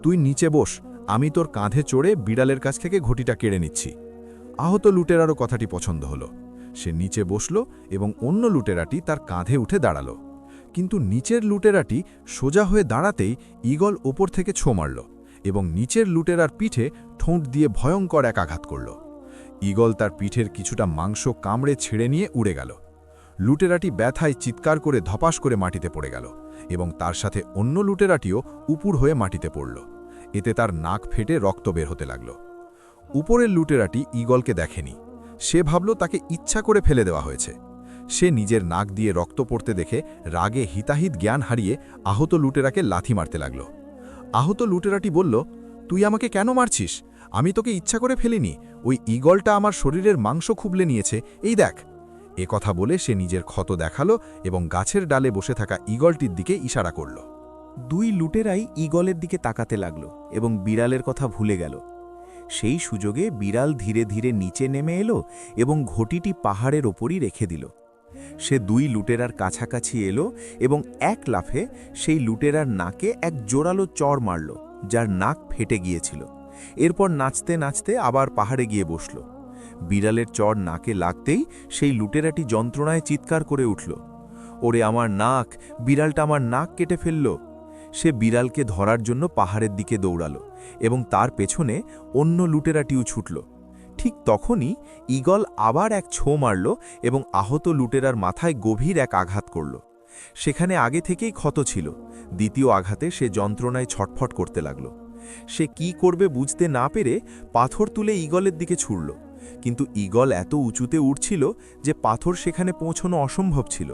তুই নিচে বস, আমি তোর কাঁধে চড়ে বিড়ালের কাছ থেকে ঘটিটা কেড়ে নিচ্ছি। আহত লুটেরারও কথাটি পছন্দ হলো। সে নিচে বসল এবং অন্য লুটেরাটি তার কাঁধে উঠে দাঁড়াল। কিন্তু নিচের লুটেরাটি সোজা হয়ে দাঁড়াতেই ঈগল ওপর থেকে ছো মারল এবং নিচের লুটেরার পিঠে ঠোঁট দিয়ে ভয়ঙ্কর এক আঘাত করল। ঈগল তার পিঠের কিছুটা মাংস কামড়ে ছেড়ে নিয়ে উড়ে গেল। লুটেরাটি ব্যথায় চিৎকার করে ধপাস করে মাটিতে পড়ে গেল এবং তার সাথে অন্য লুটেরাটিও উপুড় হয়ে মাটিতে পড়ল। এতে তার নাক ফেটে রক্ত বের হতে লাগল। উপরের লুটেরাটি ঈগলকে দেখেনি। সে ভাবল তাকে ইচ্ছা করে ফেলে দেওয়া হয়েছে। সে নিজের নাক দিয়ে রক্ত পড়তে দেখে রাগে হিতাহিত জ্ঞান হারিয়ে আহত লুটেরাকে লাথি মারতে লাগল। আহত লুটেরাটি বলল, তুই আমাকে কেন মারছিস? আমি তোকে ইচ্ছা করে ফেলিনি, ওই ঈগলটা আমার শরীরের মাংস খুবলে নিয়েছে, এই দেখ। এ কথা বলে সে নিজের ক্ষত দেখালো এবং গাছের ডালে বসে থাকা ঈগলটির দিকে ইশারা করল। 2 লুটেরাই ঈগলের দিকে তাকাতে লাগল এবং বিড়ালের কথা ভুলে গেল। সেই সুযোগে বিড়াল ধীরে ধীরে নিচে নেমে এলো এবং ঘটিটি পাহাড়ের ওপরই রেখে দিল। সে 2 লুটেরার কাছাকাছি এলো এবং এক লাফে সেই লুটেরার নাকে এক জোরালো চড় মারল, যার নাক ফেটে গিয়েছিল। এরপর নাচতে নাচতে আবার পাহাড়ে গিয়ে বসল। বিড়ালের চড় নাকে লাগতেই সেই লুটেরাটি যন্ত্রণায় চিৎকার করে উঠল, ওরে আমার নাক, বিড়ালটা আমার নাক কেটে ফেলল। সে বিড়ালকে ধরার জন্য পাহাড়ের দিকে দৌড়াল এবং তার পেছনে অন্য লুটেরাটিও ছুটল। ঠিক তখনই ঈগল আবার এক ছো মারল এবং আহত লুটেরার মাথায় গভীর এক আঘাত করল। সেখানে আগে থেকেই ক্ষত ছিল। দ্বিতীয় আঘাতে সে যন্ত্রণায় ছটফট করতে লাগল। সে কি করবে বুঝতে না পেরে পাথর তুলে ঈগলের দিকে ছুড়ল, কিন্তু ঈগল এত উঁচুতে উঠছিল যে পাথর সেখানে পৌঁছানো অসম্ভব ছিল।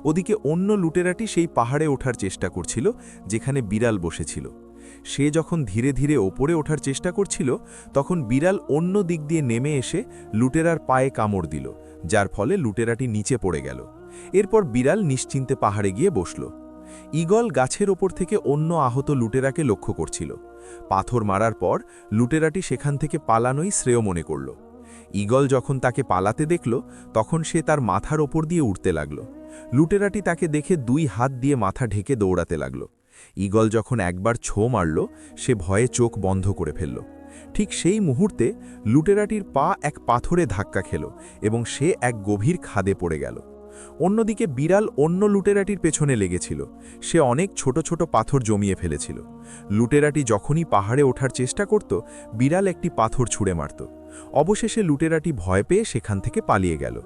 ওদিকে অন্য লুটেরাটি সেই পাহাড়ে ওঠার চেষ্টা করছিল যেখানে বিড়াল বসেছিল। সে যখন ধীরে ধীরে ওপরে ওঠার চেষ্টা করছিল তখন বিড়াল অন্য দিক দিয়ে নেমে এসে লুটেরার পায়ে কামড় দিল, যার ফলে লুটেরাটি নিচে পড়ে গেল। এরপর বিড়াল নিশ্চিন্তে পাহাড়ে গিয়ে বসল। ঈগল গাছের ওপর থেকে অন্য আহত লুটেরাকে লক্ষ্য করছিল। পাথর মারার পর লুটেরাটি সেখান থেকে পালানোই শ্রেয় মনে করল। ঈগল যখন তাকে পালাতে দেখল তখন সে তার মাথার ওপর দিয়ে উঠতে লাগল লুটেরাটি তাকে দেখে 2 হাত দিয়ে মাথা ঢেকে দৌড়াতে লাগল। ঈগল যখন একবার ছো মারল, সে ভয়ে চোখ বন্ধ করে ফেলল। ঠিক সেই মুহূর্তে লুটেরাটির পা এক পাথরে ধাক্কা খেল এবং সে এক গভীর খাদে পড়ে গেল। অন্যদিকে বিড়াল অন্য লুটেরাটির পেছনে লেগেছিল। সে অনেক ছোট ছোট পাথর জমিয়ে ফেলেছিল। লুটেরাটি যখনই পাহাড়ে ওঠার চেষ্টা করত, বিড়াল একটি পাথর ছুঁড়ে মারত। অবশেষে লুটেরাটি ভয় পেয়ে সেখান থেকে পালিয়ে গেল।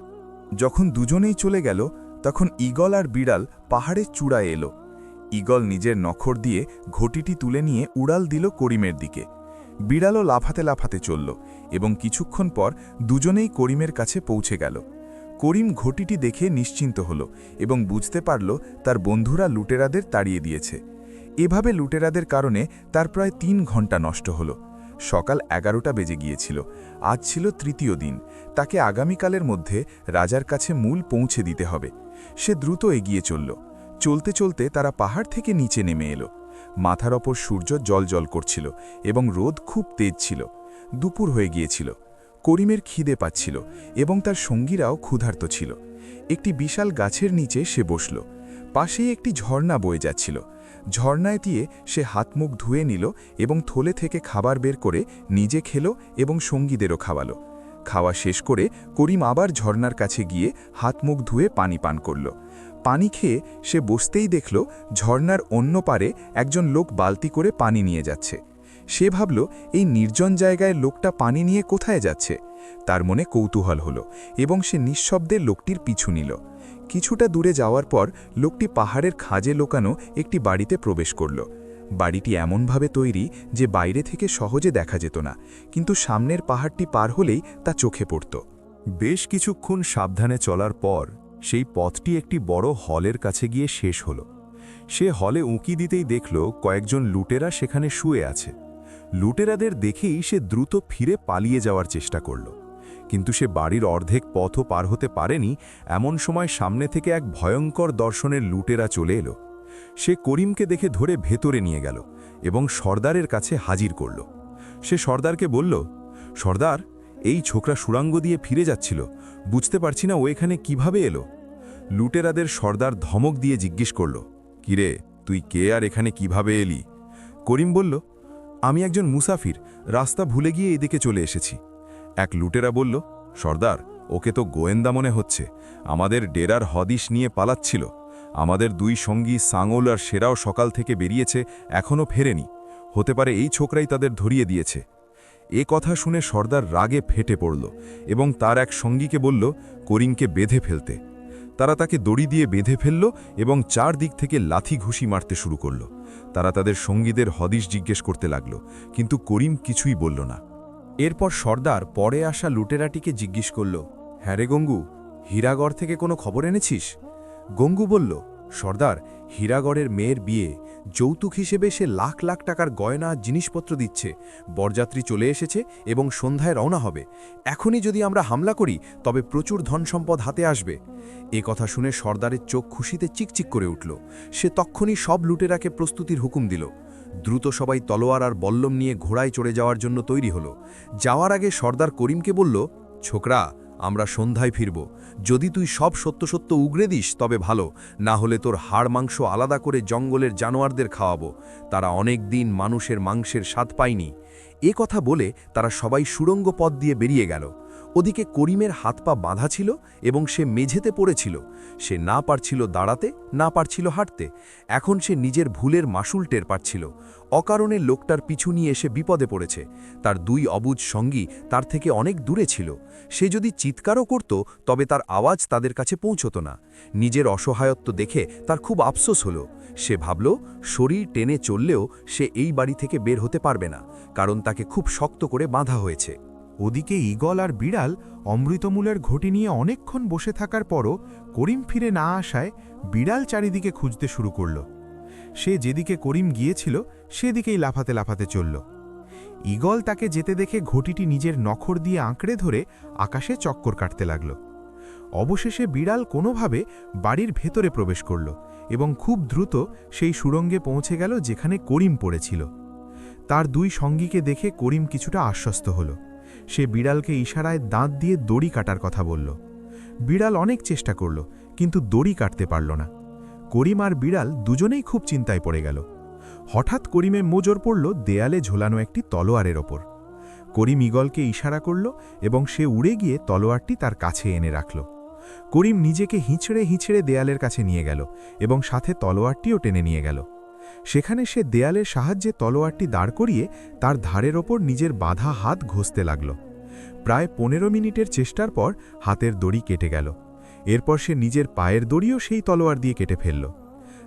যখন দুজনেই চলে গেল, তখন ঈগল আর বিড়াল পাহাড়ের চূড়ায় এলো। ঈগল নিজের নখর দিয়ে ঘটিটি তুলে নিয়ে উড়াল দিল করিমের দিকে। বিড়ালও লাফাতে লাফাতে চলল এবং কিছুক্ষণ পর দুজনেই করিমের কাছে পৌঁছে গেল। করিম ঘটিটি দেখে নিশ্চিন্ত হল এবং বুঝতে পারল তার বন্ধুরা লুটেরাদের তাড়িয়ে দিয়েছে। এভাবে লুটেরাদের কারণে তার প্রায় 3 ঘন্টা নষ্ট হল। সকাল 11টা বেজে গিয়েছিল। আজ ছিল তৃতীয় দিন। তাকে আগামীকালের মধ্যে রাজার কাছে মূল পৌঁছে দিতে হবে। সে দ্রুত এগিয়ে চলল। চলতে চলতে তারা পাহাড় থেকে নিচে নেমে এলো। মাথার ওপর সূর্য জ্বলজ্বল করছিল এবং রোদ খুব তেজ ছিল। দুপুর হয়ে গিয়েছিল। করিমের খিদে পাচ্ছিল এবং তার সঙ্গীরাও ক্ষুধার্ত ছিল। একটি বিশাল গাছের নিচে সে বসল। পাশেই একটি ঝর্ণা বয়ে যাচ্ছিল। ঝর্ণায় দিয়ে সে হাত মুখ ধুয়ে নিল এবং থলে থেকে খাবার বের করে নিজে খেল এবং সঙ্গীদেরও খাওয়ালো। খাওয়া শেষ করে করিম আবার ঝর্ণার কাছে গিয়ে হাত মুখ ধুয়ে পানি পান করল। পানি খেয়ে সে বসতেই দেখল ঝর্ণার অন্য পারে একজন লোক বালতি করে পানি নিয়ে যাচ্ছে। সে ভাবল, এই নির্জন জায়গায় লোকটা পানি নিয়ে কোথায় যাচ্ছে? তার মনে কৌতূহল হল এবং সে নিঃশব্দে লোকটির পিছু নিল। কিছুটা দূরে যাওয়ার পর লোকটি পাহাড়ের খাঁজে লোকানো একটি বাড়িতে প্রবেশ করল। বাড়িটি এমনভাবে তৈরি যে বাইরে থেকে সহজে দেখা যেত না, কিন্তু সামনের পাহাড়টি পার হলেই তা চোখে পড়ত। বেশ কিছুক্ষণ সাবধানে চলার পর সেই পথটি একটি বড় হলের কাছে গিয়ে শেষ হল। সে হলে উঁকি দিতেই দেখল কয়েকজন লুটেরা সেখানে শুয়ে আছে। লুটেরাদের দেখেই সে দ্রুত ফিরে পালিয়ে যাওয়ার চেষ্টা করল, কিন্তু সে বাড়ির অর্ধেক পথও পার হতে পারেনি। এমন সময় সামনে থেকে এক ভয়ঙ্কর দর্শনের লুটেরা চলে এলো। সে করিমকে দেখে ধরে ভেতরে নিয়ে গেল এবং সর্দারের কাছে হাজির করল। সে সর্দারকে বলল, সর্দার, এই ছোকরা সুড়াঙ্গ দিয়ে ফিরে যাচ্ছিল, বুঝতে পারছি না ও এখানে কিভাবে এলো। লুটেরাদের সর্দার ধমক দিয়ে জিজ্ঞেস করল, কিরে, তুই কে আর এখানে কিভাবে এলি? করিম বলল, আমি একজন মুসাফির, রাস্তা ভুলে গিয়ে এদিকে চলে এসেছি। এক লুটেরা বলল, সর্দার, ওকে তো গোয়েন্দা মনে হচ্ছে, আমাদের ডেরার হদিশ নিয়ে পালাচ্ছিল। আমাদের 2 সঙ্গী সাঙল আর সেরাও সকাল থেকে বেরিয়েছে, এখনও ফেরেনি। হতে পারে এই ছোকরাই তাদের ধরিয়ে দিয়েছে। এ কথা শুনে সর্দার রাগে ফেটে পড়ল এবং তার এক সঙ্গীকে বলল করিমকে বেঁধে ফেলতে। তারা তাকে দড়ি দিয়ে বেঁধে ফেলল এবং 4 দিক থেকে লাথি ঘুষি মারতে শুরু করল। তারা তাদের সঙ্গীদের হদিশ জিজ্ঞেস করতে লাগল, কিন্তু করিম কিছুই বলল না। এরপর সর্দার পরে আসা লুটেরাটিকে জিজ্ঞেস করল, হ্যাঁ রে গঙ্গু, হীরাগড় থেকে কোনো খবর এনেছিস? গঙ্গু বলল, সর্দার, হীরাগড়ের মেয়ের বিয়ে, যৌতুক হিসেবে সে লাখ লাখ টাকার গয়না জিনিসপত্র দিচ্ছে। বরযাত্রী চলে এসেছে এবং সন্ধ্যায় রওনা হবে। এখনই যদি আমরা হামলা করি তবে প্রচুর ধনসম্পদ হাতে আসবে। এ কথা শুনে সর্দারের চোখ খুশিতে চিকচিক করে উঠল। সে তক্ষুনি সব লুটেরাকে প্রস্তুতির হুকুম দিল। দ্রুত সবাই তলোয়ার আর বল্লম নিয়ে ঘোড়ায় চড়ে যাওয়ার জন্য তৈরি হল। যাওয়ার আগে সর্দার করিমকে বলল, ছোকরা, আমরা সন্ধ্যায় ফিরব। যদি তুই সব সত্য সত্য উগরে দিস তবে ভালো, না হলে তোর হাড় মাংস আলাদা করে জঙ্গলের জানোয়ারদের খাওয়াবো। তারা অনেক দিন মানুষের মাংসের স্বাদ পায়নি। এ কথা বলে তারা সবাই সুড়ঙ্গ পথ দিয়ে বেরিয়ে গেল। ওদিকে করিমের হাত পা বাঁধা ছিল এবং সে মেঝেতে পড়েছিল। সে না পারছিল দাঁড়াতে, না পারছিল হাঁটতে। এখন সে নিজের ভুলের মাসুল টের পাচ্ছিল। অকারণে লোকটার পিছু নিয়ে এসে বিপদে পড়েছে। তার 2 অবুঝ সঙ্গী তার থেকে অনেক দূরে ছিল। সে যদি চিৎকারও করত তবে তার আওয়াজ তাদের কাছে পৌঁছত না। নিজের অসহায়ত্ব দেখে তার খুব আফসোস হল। সে ভাবল, শরীর টেনে চললেও সে এই বাড়ি থেকে বের হতে পারবে না, কারণ তাকে খুব শক্ত করে বাঁধা হয়েছে। ওদিকে ঈগল আর বিড়াল অমৃতমূলের ঘটি নিয়ে অনেকক্ষণ বসে থাকার পরও করিম ফিরে না আসায় বিড়াল চারিদিকে খুঁজতে শুরু করল। সে যেদিকে করিম গিয়েছিল সেদিকেই লাফাতে লাফাতে চলল। ঈগল তাকে যেতে দেখে ঘটিটি নিজের নখর দিয়ে আঁকড়ে ধরে আকাশে চক্কর কাটতে লাগল। অবশেষে বিড়াল কোনোভাবে বাড়ির ভেতরে প্রবেশ করল এবং খুব দ্রুত সেই সুড়ঙ্গে পৌঁছে গেল যেখানে করিম পড়েছিল। তার 2 সঙ্গীকে দেখে করিম কিছুটা আশ্বস্ত হল। সে বিড়ালকে ইশারায় দাঁত দিয়ে দড়ি কাটার কথা বলল। বিড়াল অনেক চেষ্টা করল, কিন্তু দড়ি কাটতে পারল না। করিম আর বিড়াল দুজনেই খুব চিন্তায় পড়ে গেল। হঠাৎ করিমে নজর পড়ল দেয়ালে ঝোলানো একটি তলোয়ারের ওপর। করিম ঈগলকে ইশারা করল এবং সে উড়ে গিয়ে তলোয়ারটি তার কাছে এনে রাখল। করিম নিজেকে হিঁচড়ে হিঁচড়ে দেয়ালের কাছে নিয়ে গেল এবং সাথে তলোয়ারটিও টেনে নিয়ে গেল। সেখানে সে দেয়ালের সাহায্যে তলোয়ারটি দাঁড় করিয়ে তার ধারের ওপর নিজের বাঁধা হাত ঘষতে লাগল। প্রায় 15 মিনিটের চেষ্টার পর হাতের দড়ি কেটে গেল। এরপর সে নিজের পায়ের দড়িও সেই তলোয়ার দিয়ে কেটে ফেলল।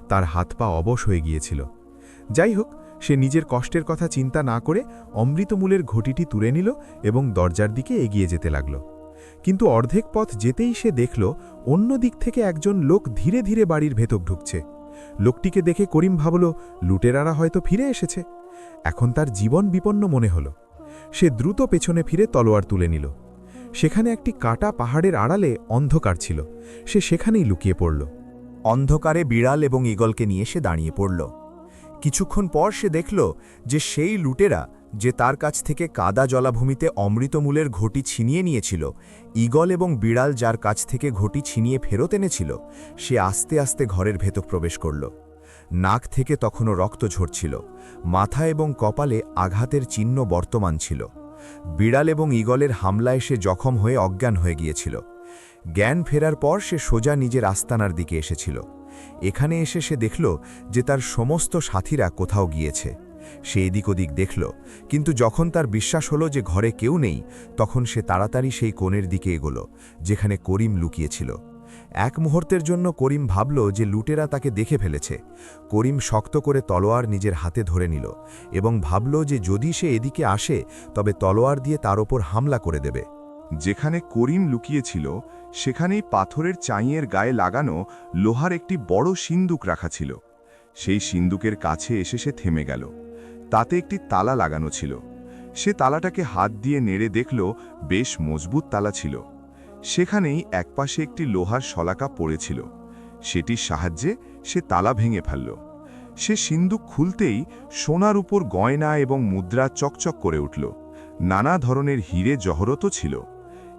তার হাত পা অবশ হয়ে গিয়েছিল। যাই হোক, সে নিজের কষ্টের কথা চিন্তা না করে অমৃতমূলের ঘটিটি তুলে নিল এবং দরজার দিকে এগিয়ে যেতে লাগল। কিন্তু অর্ধেক পথ যেতেই সে দেখল অন্য দিক থেকে একজন লোক ধীরে ধীরে বাড়ির ভেতর ঢুকছে। লোকটিকে দেখে করিম ভাবল লুটেরারা হয়তো ফিরে এসেছে। এখন তার জীবন বিপন্ন মনে হল। সে দ্রুত পেছনে ফিরে তলোয়ার তুলে নিল। সেখানে একটি কাটা পাহাড়ের আড়ালে অন্ধকার ছিল। সে সেখানেই লুকিয়ে পড়ল। অন্ধকারে বিড়াল এবং ঈগলকে নিয়ে সে দাঁড়িয়ে পড়ল। কিছুক্ষণ পর সে দেখল যে সেই লুটেরা যে তার কাছ থেকে কাদা জলাভূমিতে অমৃতমূলের ঘটি ছিনিয়ে নিয়েছিল, ঈগল এবং বিড়াল যার কাছ থেকে ঘটি ছিনিয়ে ফেরত এনেছিল, সে আস্তে আস্তে ঘরের ভেতর প্রবেশ করল। নাক থেকে তখনও রক্ত ঝরছিল। মাথা এবং কপালে আঘাতের চিহ্ন বর্তমান ছিল। বিড়াল এবং ঈগলের হামলায় সে জখম হয়ে অজ্ঞান হয়ে গিয়েছিল। জ্ঞান ফেরার পর সে সোজা নিজের আস্তানার দিকে এসেছিল। এখানে এসে সে দেখল যে তার সমস্ত সাথীরা কোথাও গিয়েছে। সে এদিক ওদিক দেখল, কিন্তু যখন তার বিশ্বাস হলো যে ঘরে কেউ নেই, তখন সে তাড়াতাড়ি সেই কোণের দিকে এগোল যেখানে করিম লুকিয়েছিল। এক মুহূর্তের জন্য করিম ভাবল যে লুটেরা তাকে দেখে ফেলেছে। করিম শক্ত করে তলোয়ার নিজের হাতে ধরে নিল এবং ভাবল যে যদি সে এদিকে আসে তবে তলোয়ার দিয়ে তার ওপর হামলা করে দেবে। যেখানে করিম লুকিয়েছিল সেখানেই পাথরের চাইয়ের গায়ে লাগানো লোহার একটি বড় সিন্দুক রাখা ছিল। সেই সিন্দুকের কাছে এসে সে থেমে গেল। তাতে একটি তালা লাগানো ছিল। সে তালাটাকে হাত দিয়ে নেড়ে দেখল বেশ মজবুত তালা ছিল। সেখানেই একপাশে একটি লোহার শলাকা পড়েছিল। সেটির সাহায্যে সে তালা ভেঙে ফেলল। সে সিন্দুক খুলতেই সোনার উপর গয়না এবং মুদ্রা চকচক করে উঠল। নানা ধরনের হিরে জহরতও ছিল।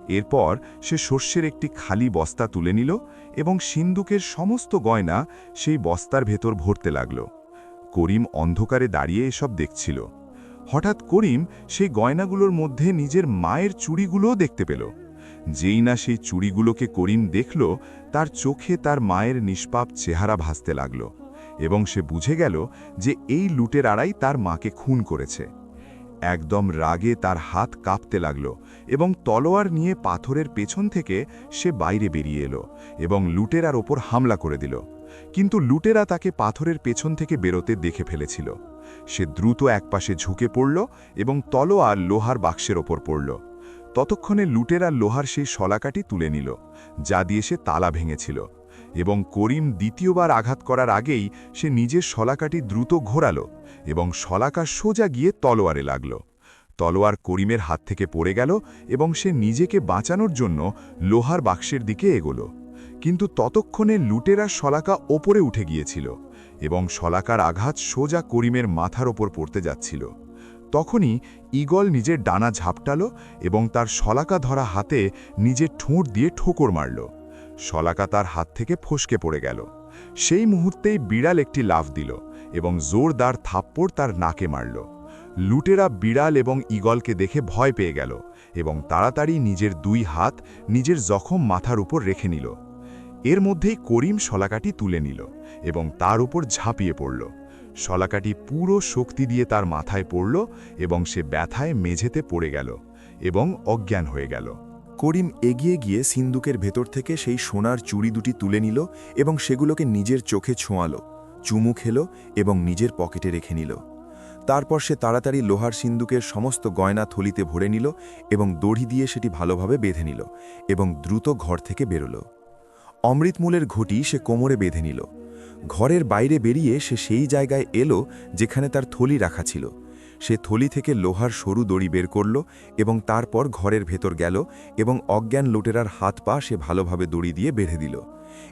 এরপর সে শস্যের একটি খালি বস্তা তুলে নিল এবং সিন্দুকের সমস্ত গয়না সেই বস্তার ভেতর ভরতে লাগল। করিম অন্ধকারে দাঁড়িয়ে এসব দেখছিল। হঠাৎ করিম সেই গয়নাগুলোর মধ্যে নিজের মায়ের চুড়িগুলোও দেখতে পেল। যেই না সেই চুড়িগুলোকে করিম দেখল, তার চোখে তার মায়ের নিষ্পাপ চেহারা ভাসতে লাগল এবং সে বুঝে গেল যে এই লুটেরারাই তার মাকে খুন করেছে। একদম রাগে তার হাত কাঁপতে লাগল এবং তলোয়ার নিয়ে পাথরের পেছন থেকে সে বাইরে বেরিয়ে এলো এবং লুটেরার ওপর হামলা করে দিল। কিন্তু লুটেরা তাকে পাথরের পেছন থেকে বেরোতে দেখে ফেলেছিল। সে দ্রুত একপাশে ঝুঁকে পড়ল এবং তলোয়ার লোহার বাক্সের ওপর পড়ল। ততক্ষণে লুটেরা লোহার সেই শলাকাটি তুলে নিল যা দিয়ে সে তালা ভেঙেছিল এবং করিম দ্বিতীয়বার আঘাত করার আগেই সে নিজের শলাকাটি দ্রুত ঘোরালো এবং শলাকা সোজা গিয়ে তলোয়ারে লাগল। তলোয়ার করিমের হাত থেকে পড়ে গেল এবং সে নিজেকে বাঁচানোর জন্য লোহার বাক্সের দিকে এগোল। কিন্তু ততক্ষণে লুটেরা শলাকা ওপরে উঠে গিয়েছিল এবং শলাকার আঘাত সোজা করিমের মাথার ওপর পড়তে যাচ্ছিল। তখনই ঈগল নিজের ডানা ঝাপটাল এবং তার শলাকা ধরা হাতে নিজের ঠোঁট দিয়ে ঠোকর মারল। শলাকা তার হাত থেকে ফসকে পড়ে গেল। সেই মুহূর্তেই বিড়াল একটি লাফ দিল এবং জোরদার থাপ্পড় তার নাকে মারল। লুটেরা বিড়াল এবং ঈগলকে দেখে ভয় পেয়ে গেল এবং তাড়াতাড়ি নিজের দুই হাত নিজের জখম মাথার উপর রেখে নিল। এর মধ্যেই করিম শলাকাটি তুলে নিল এবং তার উপর ঝাঁপিয়ে পড়ল। শলাকাটি পুরো শক্তি দিয়ে তার মাথায় পড়ল এবং সে ব্যথায় মেঝেতে পড়ে গেল এবং অজ্ঞান হয়ে গেল। করিম এগিয়ে গিয়ে সিন্দুকের ভেতর থেকে সেই সোনার চুড়ি দুটি তুলে নিল এবং সেগুলোকে নিজের চোখে ছোঁয়ালো, চুমু খেল এবং নিজের পকেটে রেখে নিল। তারপর সে তাড়াতাড়ি লোহার সিন্দুকের সমস্ত গয়না থলিতে ভরে নিল এবং দড়ি দিয়ে সেটি ভালোভাবে বেঁধে নিল এবং দ্রুত ঘর থেকে বেরোল। অমৃতমূলের ঘটি সে কোমরে বেঁধে নিল। ঘরের বাইরে বেরিয়ে সে সেই জায়গায় এলো যেখানে তার থলি রাখা ছিল। সে থলি থেকে লোহার সরু দড়ি বের করল এবং তারপর ঘরের ভেতর গেল এবং অজ্ঞান লুটেরার হাত পা সে ভালোভাবে দড়ি দিয়ে বেঁধে দিল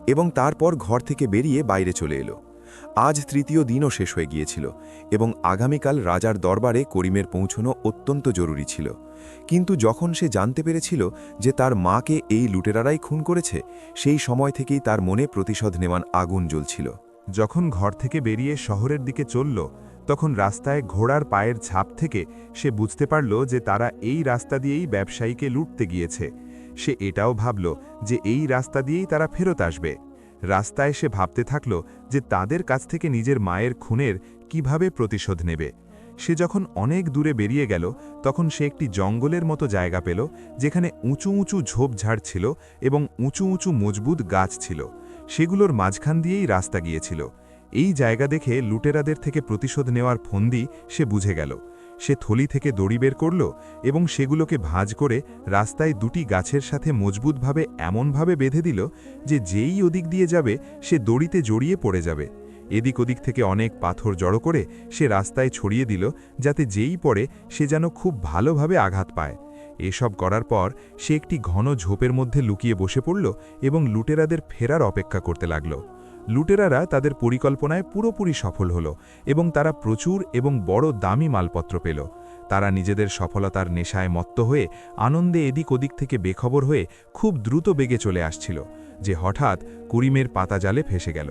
এবং তারপর ঘর থেকে বেরিয়ে বাইরে চলে এলো। আজ তৃতীয় দিনও শেষ হয়ে গিয়েছিল এবং আগামীকাল রাজার দরবারে করিমের পৌঁছনো অত্যন্ত জরুরি ছিল। কিন্তু যখন সে জানতে পেরেছিল যে তার মাকে এই লুটেরারাই খুন করেছে, সেই সময় থেকেই তার মনে প্রতিশোধ নেওয়ার আগুন জ্বলছিল। যখন ঘর থেকে বেরিয়ে শহরের দিকে চলল, তখন রাস্তায় ঘোড়ার পায়ের ছাপ থেকে সে বুঝতে পারল যে তারা এই রাস্তা দিয়েই ব্যবসায়ীকে লুটতে গিয়েছে। সে এটাও ভাবল যে এই রাস্তা দিয়েই তারা ফেরত আসবে। রাস্তায় সে ভাবতে থাকল যে তাদের কাছ থেকে নিজের মায়ের খুনের কিভাবে প্রতিশোধ নেবে। সে যখন অনেক দূরে বেরিয়ে গেল, তখন সে একটি জঙ্গলের মতো জায়গা পেল, যেখানে উঁচু উঁচু ঝোপঝাড় ছিল এবং উঁচু উঁচু মজবুত গাছ ছিল। সেগুলোর মাঝখান দিয়েই রাস্তা গিয়েছিল। এই জায়গা দেখে লুটেরাদের থেকে প্রতিশোধ নেওয়ার ফন্দি সে বুঝে গেল। সে থলি থেকে দড়ি বের করল এবং সেগুলোকে ভাঁজ করে রাস্তায় দুটি গাছের সাথে মজবুতভাবে এমনভাবে বেঁধে দিল যে যেই ওদিক দিয়ে যাবে সে দড়িতে জড়িয়ে পড়ে যাবে। এদিক ওদিক থেকে অনেক পাথর জড়ো করে সে রাস্তায় ছড়িয়ে দিল, যাতে যেই পড়ে সে যেন খুব ভালোভাবে আঘাত পায়। এসব করার পর সে একটি ঘন ঝোপের মধ্যে লুকিয়ে বসে পড়ল এবং লুটেরাদের ফেরার অপেক্ষা করতে লাগল। লুটেরারা তাদের পরিকল্পনায় পুরোপুরি সফল হল এবং তারা প্রচুর এবং বড় দামি মালপত্র পেল। তারা নিজেদের সফলতার নেশায় মত্ত হয়ে আনন্দে এদিক ওদিক থেকে বেখবর হয়ে খুব দ্রুত বেগে চলে আসছিল যে হঠাৎ করিমের পাতা জালে ফেসে গেল।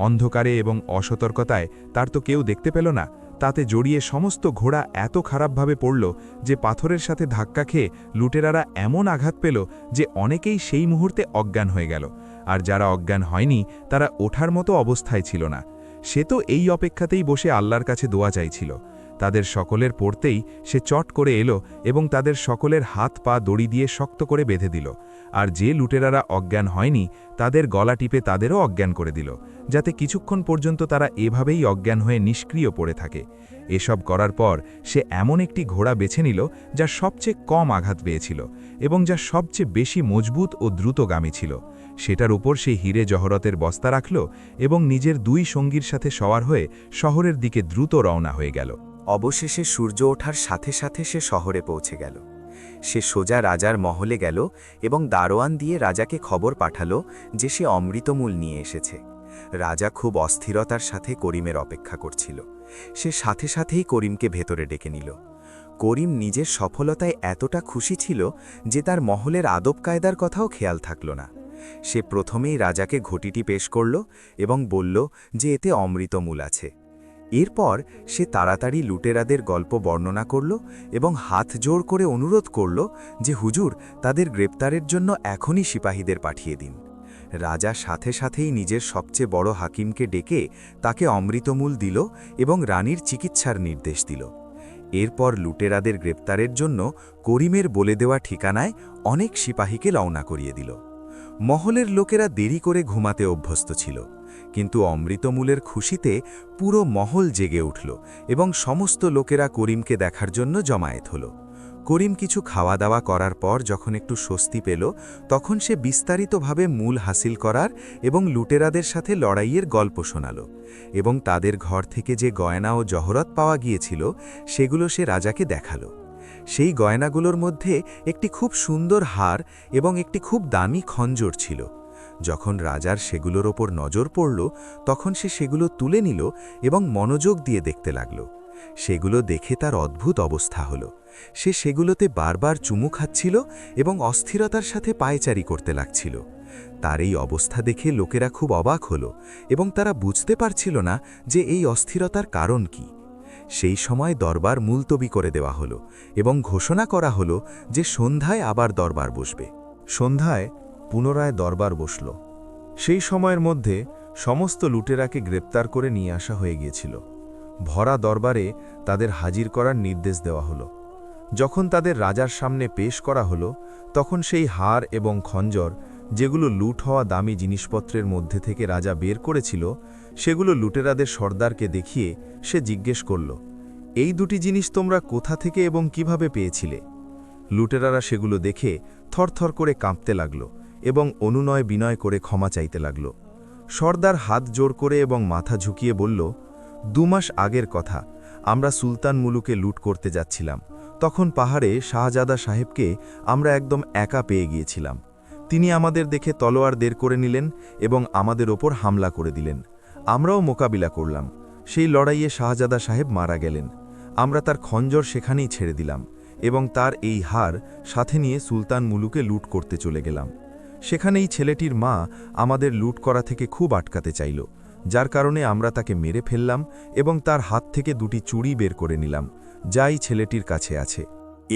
অন্ধকারে এবং অসতর্কতায় তার তো কেউ দেখতে পেল না, তাতে জড়িয়ে সমস্ত ঘোড়া এত খারাপভাবে পড়ল যে পাথরের সাথে ধাক্কা খেয়ে লুটেরারা এমন আঘাত পেল যে অনেকেই সেই মুহূর্তে অজ্ঞান হয়ে গেল, আর যারা অজ্ঞান হয়নি তারা ওঠার মতো অবস্থায় ছিল না। সে তো এই অপেক্ষাতেই বসে আল্লাহর কাছে দোয়া চাইছিল। তাদের সকলের পড়তেই সে চট করে এলো এবং তাদের সকলের হাত পা দড়ি দিয়ে শক্ত করে বেঁধে দিল, আর যে লুটেরারা অজ্ঞান হয়নি তাদের গলা টিপে তাদেরও অজ্ঞান করে দিল, যাতে কিছুক্ষণ পর্যন্ত তারা এভাবেই অজ্ঞান হয়ে নিষ্ক্রিয় পড়ে থাকে। এসব করার পর সে এমন একটি ঘোড়া বেছে নিল যা সবচেয়ে কম আঘাত পেয়েছিল এবং যা সবচেয়ে বেশি মজবুত ও দ্রুতগামী ছিল। সেটার উপর সে হিরে জহরতের বস্তা রাখল এবং নিজের দুই সঙ্গীর সাথে সওয়ার হয়ে শহরের দিকে দ্রুত রওনা হয়ে গেল। অবশেষে সূর্য ওঠার সাথে সাথে সে শহরে পৌঁছে গেল। সে সোজা রাজার মহলে গেল এবং দারোয়ান দিয়ে রাজাকে খবর পাঠালো যে সে অমৃতমূল নিয়ে এসেছে। রাজা খুব অস্থিরতার সাথে করিমের অপেক্ষা করছিল। সে সাথে সাথেই করিমকে ভেতরে ডেকে নিল। করিম নিজের সফলতায় এতটা খুশি ছিল যে তার মহলের আদব কায়দার কথাও খেয়াল থাকল না। সে প্রথমেই রাজাকে ঘটিটি পেশ করল এবং বলল যে এতে অমৃতমূল আছে। এরপর সে তাড়াতাড়ি লুটেরাদের গল্প বর্ণনা করল এবং হাত জোড় করে অনুরোধ করল যে হুজুর, তাদের গ্রেপ্তারের জন্য এখনই সিপাহীদের পাঠিয়ে দিন। রাজা সাথে সাথেই নিজের সবচেয়ে বড় হাকিমকে ডেকে তাকে অমৃতমূল দিল এবং রানীর চিকিৎসার নির্দেশ দিল। এরপর লুটেরাদের গ্রেপ্তারের জন্য করিমের বলে দেওয়া ঠিকানায় অনেক সিপাহীকে রওনা করিয়ে দিল। মহলের লোকেরা দেরি করে ঘুমাতে অভ্যস্ত ছিল, কিন্তু অমৃতমূলের খুশিতে পুরো মহল জেগে উঠল এবং সমস্ত লোকেরা করিমকে দেখার জন্য জমায়েত হল। করিম কিছু খাওয়া দাওয়া করার পর যখন একটু স্বস্তি পেল, তখন সে বিস্তারিতভাবে মূল হাসিল করার এবং লুটেরাদের সাথে লড়াইয়ের গল্প শোনাল এবং তাদের ঘর থেকে যে গয়না ও জহরত পাওয়া গিয়েছিল সেগুলো সে রাজাকে দেখালো। সেই গয়নাগুলোর মধ্যে একটি খুব সুন্দর হার এবং একটি খুব দামি খঞ্জর ছিল। যখন রাজার সেগুলোর ওপর নজর পড়ল, তখন সে সেগুলো তুলে নিল এবং মনোযোগ দিয়ে দেখতে লাগল। সেগুলো দেখে তার অদ্ভুত অবস্থা হলো। সে সেগুলোতে বারবার চুমু খাচ্ছিল এবং অস্থিরতার সাথে পায়চারি করতে লাগছিল। তার এই অবস্থা দেখে লোকেরা খুব অবাক হলো এবং তারা বুঝতে পারছিল না যে এই অস্থিরতার কারণ কি। সেই সময় দরবার মুলতবি করে দেওয়া হলো এবং ঘোষণা করা হলো যে সন্ধ্যায় আবার দরবার বসবে। সন্ধ্যায় পুনরায় দরবার বসল। সেই সময়ের মধ্যে সমস্ত লুটেরাকে গ্রেপ্তার করে নিয়ে আসা হয়ে গিয়েছিল। ভরা দরবারে তাদের হাজির করার নির্দেশ দেওয়া হলো। যখন তাদের রাজার সামনে পেশ করা হলো, তখন সেই হার এবং খঞ্জর, যেগুলো লুট হওয়া দামি জিনিসপত্রের মধ্যে থেকে রাজা বের করেছিল, সেগুলো লুটেরাদের সর্দারকে দেখিয়ে সে জিজ্ঞেস করল, এই দুটি জিনিস তোমরা কোথা থেকে এবং কিভাবে পেয়েছিলে? লুটেরারা সেগুলো দেখে থরথর করে কাঁপতে লাগল এবং অনুনয় বিনয় করে ক্ষমা চাইতে লাগল। সর্দার হাত জোড় করে এবং মাথা ঝুঁকিয়ে বলল, 2 মাস আগের কথা, আমরা সুলতান মুলুকে লুট করতে যাচ্ছিলাম। তখন পাহাড়ে শাহজাদা সাহেবকে আমরা একদম একা পেয়ে গিয়েছিলাম। তিনি আমাদের দেখে তলোয়ার দের করে নিলেন এবং আমাদের ওপর হামলা করে দিলেন। আমরাও মোকাবিলা করলাম। সেই লড়াইয়ে শাহজাদা সাহেব মারা গেলেন। আমরা তার খঞ্জর সেখানেই ছেড়ে দিলাম এবং তার এই হার সাথে নিয়ে সুলতান মুলুকে লুট করতে চলে গেলাম। সেখানেই ছেলেটির মা আমাদের লুট করা থেকে খুব আটকাতে চাইল, যার কারণে আমরা তাকে মেরে ফেললাম এবং তার হাত থেকে দুটি চুড়ি বের করে নিলাম, যাই ছেলেটির কাছে আছে।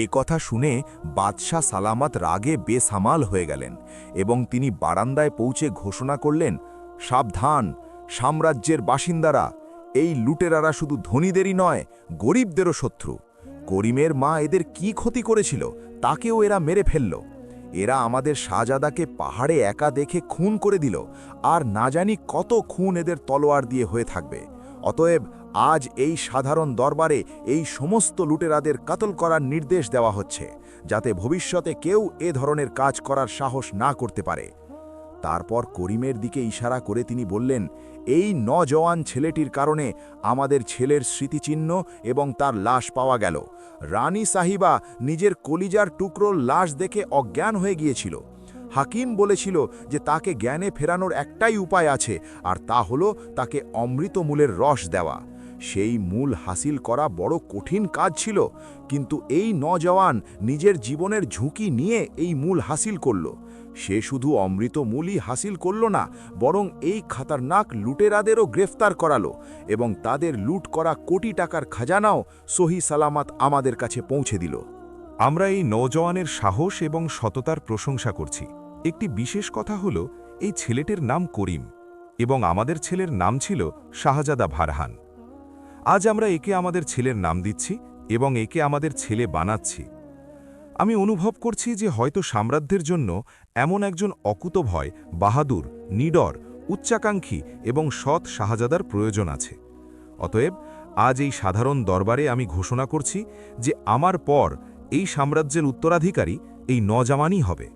এ কথা শুনে বাদশাহ সালামত রাগে বেসামাল হয়ে গেলেন এবং তিনি বারান্দায় পৌঁছে ঘোষণা করলেন, সাবধান সাম্রাজ্যের বাসিন্দারা, এই লুটেরারা শুধু ধনীদেরই নয়, গরিবদেরও শত্রু। করিমের মা এদের কি ক্ষতি করেছিল তাকেও এরা মেরে ফেলল। এরা আমাদের শাহজাদাকে পাহাড়ে একা দেখে খুন করে দিল, আর না জানি কত খুন এদের তলোয়ার দিয়ে হয়ে থাকবে। অতএব আজ এই সাধারণ দরবারে এই সমস্ত লুটেরাদের কাতল করার নির্দেশ দেওয়া হচ্ছে, যাতে ভবিষ্যতে কেউ এ ধরনের কাজ করার সাহস না করতে পারে। তারপর করিমের দিকে ইশারা করে তিনি বললেন, এই নজওয়ান ছেলেটির কারণে আমাদের ছেলের স্মৃতিচিহ্ন এবং তার লাশ পাওয়া গেল। রানী সাহিবা নিজের কলিজার টুকরোর লাশ দেখে অজ্ঞান হয়ে গিয়েছিল। হাকিম বলেছিল যে তাকে জ্ঞানে ফেরানোর একটাই উপায় আছে, আর তা হলো তাকে অমৃতমূলের রস দেওয়া। সেই মূল হাসিল করা বড় কঠিন কাজ ছিল, কিন্তু এই নজওয়ান নিজের জীবনের ঝুঁকি নিয়ে এই মূল হাসিল করল। সে শুধু অমৃতমূলই হাসিল করল না, বরং এই খাতারনাক লুটেরাদেরও গ্রেফতার করালো এবং তাদের লুট করা কোটি টাকার খাজানাও সহি সালামত আমাদের কাছে পৌঁছে দিল। আমরা এই নওজওয়ানের সাহস এবং সততার প্রশংসা করছি। একটি বিশেষ কথা হল, এই ছেলেটির নাম করিম এবং আমাদের ছেলের নাম ছিল শাহজাদা ফারহান। আজ আমরা একে আমাদের ছেলের নাম দিচ্ছি এবং একে আমাদের ছেলে বানাচ্ছি। আমি অনুভব করছি যে হয়তো সাম্রাজ্যের জন্য এমন একজন অকুতভয়, বাহাদুর, নিডর, উচ্চাকাঙ্ক্ষী এবং সৎ শাহজাদার প্রয়োজন আছে। অতএব আজ এই সাধারণ দরবারে আমি ঘোষণা করছি যে আমার পর এই সাম্রাজ্যের উত্তরাধিকারী এই নওজওয়ানই হবে।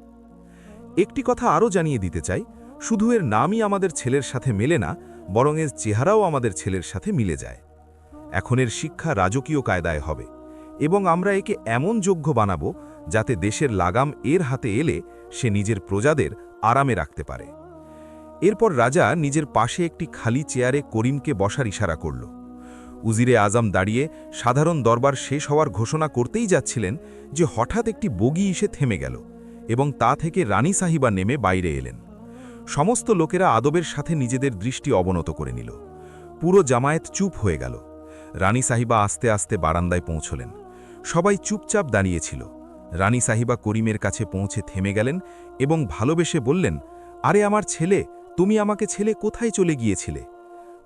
একটি কথা আরও জানিয়ে দিতে চাই, শুধু এর নামই আমাদের ছেলের সাথে মেলে না, বরং এর চেহারাও আমাদের ছেলের সাথে মিলে যায়। এখন এর শিক্ষা রাজকীয় কায়দায় হবে এবং আমরা একে এমন যোগ্য বানাবো যাতে দেশের লাগাম এর হাতে এলে সে নিজের প্রজাদের আরামে রাখতে পারে। এরপর রাজা নিজের পাশে একটি খালি চেয়ারে করিমকে বসার ইশারা করল। উজিরে আজম দাঁড়িয়ে সাধারণ দরবার শেষ হওয়ার ঘোষণা করতেই যাচ্ছিলেন যে হঠাৎ একটি বগি এসে থেমে গেল এবং তা থেকে রানী সাহিবা নেমে বাইরে এলেন। সমস্ত লোকেরা আদবের সাথে নিজেদের দৃষ্টি অবনত করে নিল। পুরো জামায়াত চুপ হয়ে গেল। রানী সাহিবা আস্তে আস্তে বারান্দায় পৌঁছলেন। সবাই চুপচাপ দাঁড়িয়েছিল। রানী সাহিবা করিমের কাছে পৌঁছে থেমে গেলেন এবং ভালোবেসে বললেন, আরে আমার ছেলে, তুমি আমাকে ছেলে কোথায় চলে গিয়েছিলে?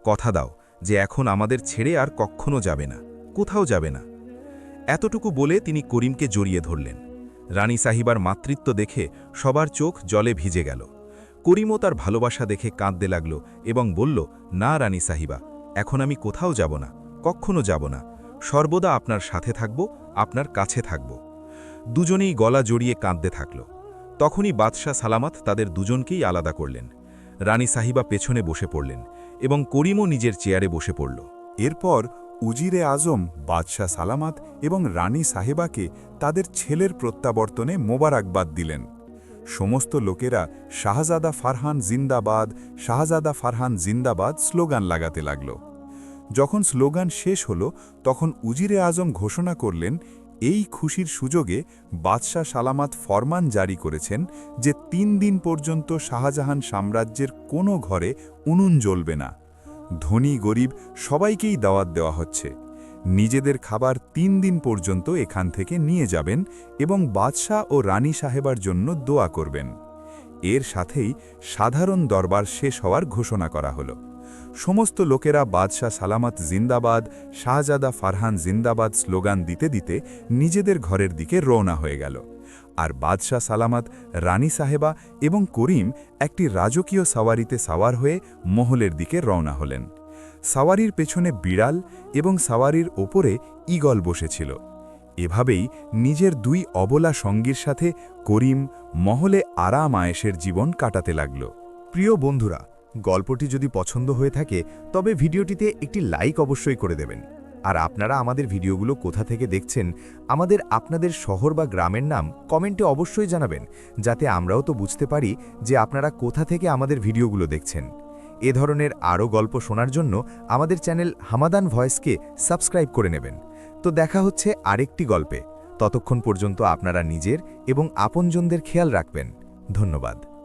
কথা দাও যে এখন আমাদের ছেড়ে আর কখনো যাবে না, কোথাও যাবে না। এতটুকু বলে তিনি করিমকে জড়িয়ে ধরলেন। রানী সাহিবার মাতৃত্ব দেখে সবার চোখ জলে ভিজে গেল। করিমও তার ভালোবাসা দেখে কাঁদতে লাগল এবং বলল, না রানী সাহিবা, এখন আমি কোথাও যাব না, কখনো যাব না, সর্বদা আপনার সাথে থাকব, আপনার কাছে থাকব। দুজনেই গলা জড়িয়ে কাঁদতে থাকল। তখনই বাদশাহ সালামত তাদের দুজনকেই আলাদা করলেন। রানী সাহিবা পেছনে বসে পড়লেন এবং করিমও নিজের চেয়ারে বসে পড়ল। এরপর উজিরে আজম বাদশাহ সালামত এবং রানী সাহেবাকে তাদের ছেলের প্রত্যাবর্তনে মোবারকবাদ দিলেন। সমস্ত লোকেরা শাহজাদা ফারহান জিন্দাবাদ, শাহজাদা ফারহান জিন্দাবাদ স্লোগান লাগাতে লাগল। যখন স্লোগান শেষ হল, তখন উজিরে আজম ঘোষণা করলেন, এই খুশির সুযোগে বাদশাহ সালামত ফরমান জারি করেছেন যে 3 দিন পর্যন্ত শাহজাহান সাম্রাজ্যের কোনো ঘরে উনুন জ্বলবে না। ধনী গরিব সবাইকেই দাওয়াত দেওয়া হচ্ছে। নিজেদের খাবার 3 দিন পর্যন্ত এখান থেকে নিয়ে যাবেন এবং বাদশাহ ও রানী সাহেবার জন্য দোয়া করবেন। এর সাথেই সাধারণ দরবার শেষ হওয়ার ঘোষণা করা হলো। সমস্ত লোকেরা বাদশাহ সালামত জিন্দাবাদ, শাহজাদা ফারহান জিন্দাবাদ স্লোগান দিতে দিতে নিজেদের ঘরের দিকে রওনা হয়ে গেল। আর বাদশাহ সালামত, রানী সাহেবা এবং করিম একটি রাজকীয় সাওয়ারিতে সাওয়ার হয়ে মহলের দিকে রওনা হলেন। সাওয়ারির পেছনে বিড়াল এবং সাওয়ারির ওপরে ঈগল বসেছিল। এভাবেই নিজের 2 অবলা সঙ্গীর সাথে করিম মহলে আরাম আয়েশের জীবন কাটাতে লাগল। প্রিয় বন্ধুরা, গল্পটি যদি পছন্দ হয়ে থাকে তবে ভিডিওটিতে একটি লাইক অবশ্যই করে দেবেন। আর আপনারা আমাদের ভিডিওগুলো কোথা থেকে দেখছেন, আপনাদের শহর বা গ্রামের নাম কমেন্টে অবশ্যই জানাবেন, যাতে আমরাও তো বুঝতে পারি যে আপনারা কোথা থেকে আমাদের ভিডিওগুলো দেখছেন। এ ধরনের আরও গল্প শোনার জন্য আমাদের চ্যানেল হামাদান ভয়েসকে সাবস্ক্রাইব করে নেবেন। তো দেখা হচ্ছে আরেকটি গল্পে। ততক্ষণ পর্যন্ত আপনারা নিজের এবং আপনজনদের খেয়াল রাখবেন। ধন্যবাদ।